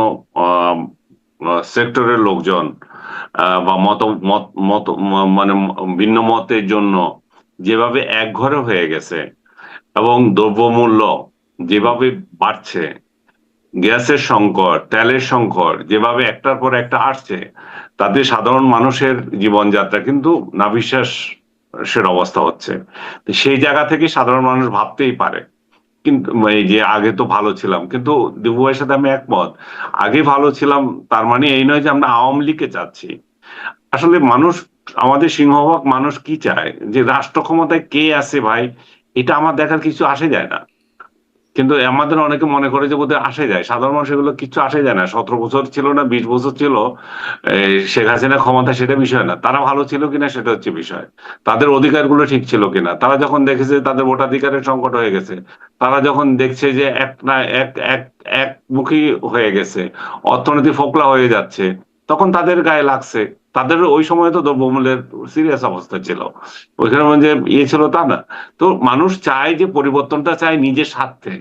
সেক্টরের লোকজন বা মত মত মত মানে ভিন্ন মতের জন্য যেভাবে একঘরে হয়ে গেছে, এবং দ্রব্যমূল্য যেভাবে বাড়ছে, গ্যাসের সংকট, তেলের সংকট যেভাবে একটার পর একটা আসছে, তাতে সাধারণ মানুষের জীবনযাত্রা কিন্তু নাভিশ্বাসের অবস্থা হচ্ছে। তো সেই জায়গা থেকে সাধারণ মানুষ ভাবতেই পারে, কিন্তু এই যে আগে তো ভালো ছিলাম, কিন্তু দিবু ভাইয়ের সাথে আমি একমত। আগে ভালো ছিলাম তার মানে এই নয় যে আমরা আওয়ামী লীগকে চাচ্ছি। আসলে মানুষ, আমাদের সিংহভাগ মানুষ কি চায়, যে রাষ্ট্র ক্ষমতায় কে আছে ভাই, এটা আমার দেখার কিছু আসে যায় না। কিন্তু আমাদের অনেকে মনে করে যে বোধহয় আসে যায়, সাধারণ মানুষ এগুলো কিছু আসে যায় না। 17 বছর ছিল না 20 বছর ছিল শেখ হাসিনা ক্ষমতা, সেটা বিষয় না। তারা ভালো ছিল কিনা সেটা হচ্ছে বিষয়। তাদের অধিকারগুলো ঠিক ছিল কিনা, তারা যখন দেখেছে তাদের ভোটাধিকারের সংকট হয়ে গেছে, তারা যখন দেখছে যে এক না এক এক একমুখী হয়ে গেছে, অর্থনীতি ফোকলা হয়ে যাচ্ছে, তখন তাদের গায়ে লাগছে। তাদের ওই সময় তো দ্রব্যমূল্যের সিরিয়াস অবস্থা ছিল, ওইখানে যে ইয়ে ছিল তা না। তো মানুষ চায় যে পরিবর্তনটা চায় নিজের স্বার্থে,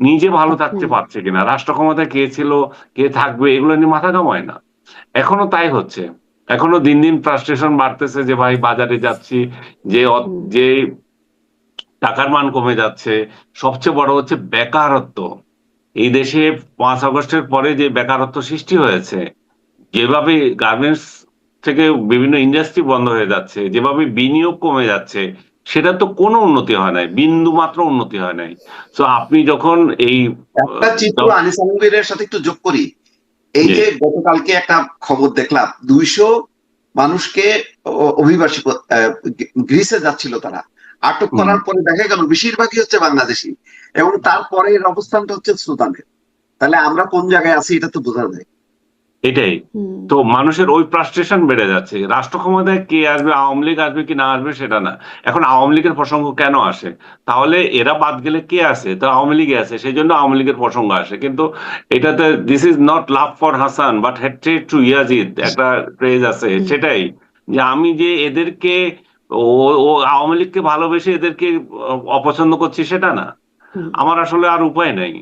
নিজে ভালো থাকতে হুম। পারছে কিনা, রাষ্ট্র ক্ষমতায় কে ছিল কে থাকবে এগুলো নিয়ে মাথা কামায় না। এখনো তাই হচ্ছে। এখনো দিন দিন ফ্রাস্ট্রেশন বাড়তেছে যে ভাই বাজারে যাচ্ছি, যে হুম। যে টাকার মান কমে যাচ্ছে। সবচেয়ে বড় হচ্ছে বেকারত্ব। এই দেশে 5 আগস্টের পরে যে বেকারত্ব সৃষ্টি হয়েছে, যেভাবে গার্মেন্টস থেকে বিভিন্ন ইন্ডাস্ট্রি বন্ধ হয়ে যাচ্ছে, যেভাবে বিনিয়োগ কমে যাচ্ছে, সেটা তো কোনো উন্নতি হয় নাই, বিন্দু মাত্র উন্নতি হয় নাই। তো আপনি যখন এই একটা চিত্র আহ, আনিস আলমগীরের সাথে একটু যোগ করি। এই জি, যে গতকালকে একটা খবর দেখলাম, 200 মানুষকে অভিবাসী গ্রিসে যাচ্ছিল তারা, আটক হুম, করার পরে দেখা গেল বেশিরভাগই হচ্ছে বাংলাদেশি, এবং তারপরে এর অবস্থানটা হচ্ছে সুদানের। তাহলে আমরা কোন জায়গায় আছি এটা তো বোঝা যায়। এটাই। হুম। তো মানুষের ওই ফ্রাস্ট্রেশন বেড়ে যাচ্ছে। রাষ্ট্র ক্ষমতায় কে আসবে, আওয়ামী লীগ আসবে কি না আসবে সেটা না, এখন আওয়ামী লীগের প্রসঙ্গ কেন আসে? তাহলে এরা বাদ গেলে কে আছে? তো আওয়ামী লীগে আছে, সেই জন্য আওয়ামী লীগের প্রসঙ্গ আসে। কিন্তু এটাতে this is not love for Hasan but hatred to Yazid, একটা ফ্রেজ আছে, হুম। সেটাই। যে আমি যে এদেরকে ও ও আওয়ামী লীগকে ভালোবেসে এদেরকে অপছন্দ করছি সেটা না। হুম। আমার আসলে আর উপায় নাই,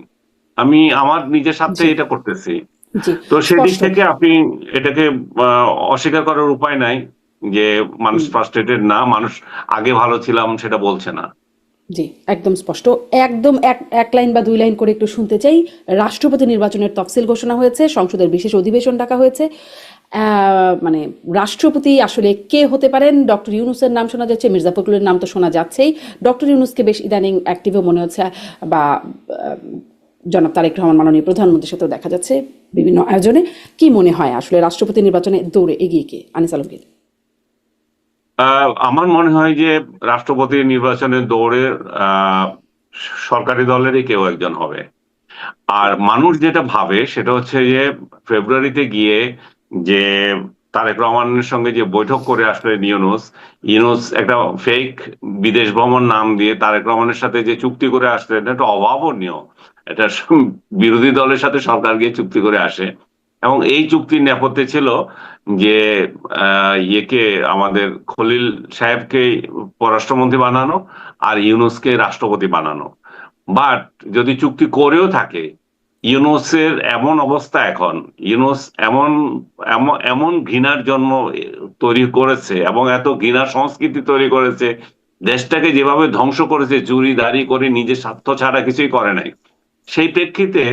আমি আমার নিজের স্বার্থে জি। এটা করতেছি। জি। তো সেদিক স্পষ্ট। থেকে আপনি এটাকে অস্বীকার করার উপায় নাই যে মানুষ হুম। ফ্রাস্ট্রেটেড না, মানুষ আগে ভালো ছিলাম সেটা বলছে না। জি, একদম স্পষ্ট। একদম এক এক লাইন বা দুই লাইন করে একটু শুনতে চাই। রাষ্ট্রপতি নির্বাচনের তফসিল ঘোষণা হয়েছে, সংসদের বিশেষ অধিবেশন ডাকা হয়েছে। মানে রাষ্ট্রপতি আসলে কে হতে পারেন? ডক্টর ইউনূসের নাম শোনা যাচ্ছে, মির্জা ফখরুলের নাম তো শোনা যাচ্ছেই। ডক্টর ইউনূসকে বেশ ইদানিং অ্যাক্টিভও মনে হচ্ছে, বা জনাব তারেক রহমান মাননীয় প্রধানমন্ত্রীর সাথেও দেখা যাচ্ছে বিভিন্ন আয়োজনে। কি মনে হয় আসলে রাষ্ট্রপতি নির্বাচনে দৌড়ে এগিয়ে কে? আনিস আলমগীর। আমার মনে হয় যে রাষ্ট্রপতি নির্বাচনের দৌড়ে আহ সরকারি দলেরই কেউ একজন হবে। আর মানুষ যেটা ভাবে সেটা হচ্ছে যে ফেব্রুয়ারিতে গিয়ে যে তারেক রহমানের সঙ্গে যে বৈঠক করে আসলেন ইউনূস, ইউনূস একটা ফেক বিদেশ ভ্রমণ নাম দিয়ে তারেক রহমানের সাথে যে চুক্তি করে আসলেন, এটা অভাবনীয়। এটা বিরোধী দলের সাথে সরকার গিয়ে চুক্তি করে আসে, এবং এই চুক্তির নেপথ্যে ছিল যে ইয়েকে আমাদের খলিল সাহেবকে পররাষ্ট্রমন্ত্রী বানানো আর ইউনূসকে রাষ্ট্রপতি বানানো। বাট যদি চুক্তি করেও থাকে, ইউনূসের এমন অবস্থা এখন, ইউনূস এমন এমন এমন ঘৃণার জন্ম তৈরি করেছে এবং এত ঘৃণার সংস্কৃতি তৈরি করেছে, দেশটাকে যেভাবে ধ্বংস করেছে, চুরি দাঁড়ি করে নিজের স্বার্থ ছাড়া কিছুই করে নাই। সেই প্রেক্ষিতে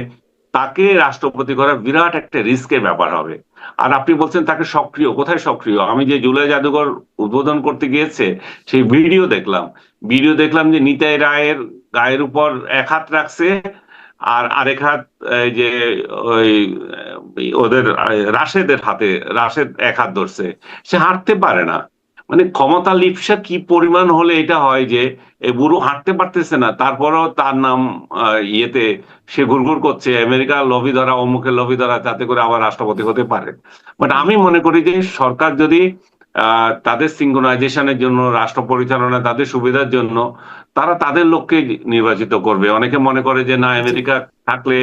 তাকে রাষ্ট্রপতি করা বিরাট একটা রিস্কের ব্যাপার হবে। আর আপনি বলছেন তাকে সক্রিয়, কোথায় সক্রিয়? আমি যে জুলাই জাদুঘর উদ্বোধন করতে গিয়েছে সেই ভিডিও দেখলাম যে নিতাই রায়ের গায়ের উপর এক হাত রাখছে আর আরেক হাত যে ওই ওদের রাশেদ এক হাত ধরছে, সে হাঁটতে পারে না। মানে ক্ষমতা লিপ্সা কি পরিমাণ হলে এটা হয় যে এই বুড়ো হাঁটতে পারতেছে না, তারপরেও তার নাম ইয়েতে সে ঘুরঘুর করছে আমেরিকার লবি ধরা, অমুকের লবি ধরা, যাতে করে আবার রাষ্ট্রপতি হতে পারে। বাট আমি মনে করি যে সরকার যদি তাদের সিঙ্ক্রোনাইজেশনের জন্য, রাষ্ট্র পরিচালনা তাদের সুবিধার জন্য তারা তাদের লোককে নির্বাচিত করবে। অনেকে মনে করে যে না, আমেরিকা থাকলে,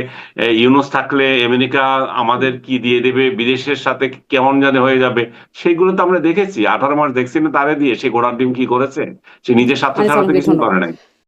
ইউনূস থাকলে আমেরিকা আমাদের কি দিয়ে দেবে, বিদেশের সাথে কেমন জানে হয়ে যাবে। সেগুলো তো আমরা দেখেছি, 18 মাস দেখছি না তারে দিয়ে সে ঘোড়ার ডিম কি করেছে, সে নিজের স্বার্থ আনিস ছাড়া তো আলমগীর, কিছুই করে ধন্যবাদ। নাই।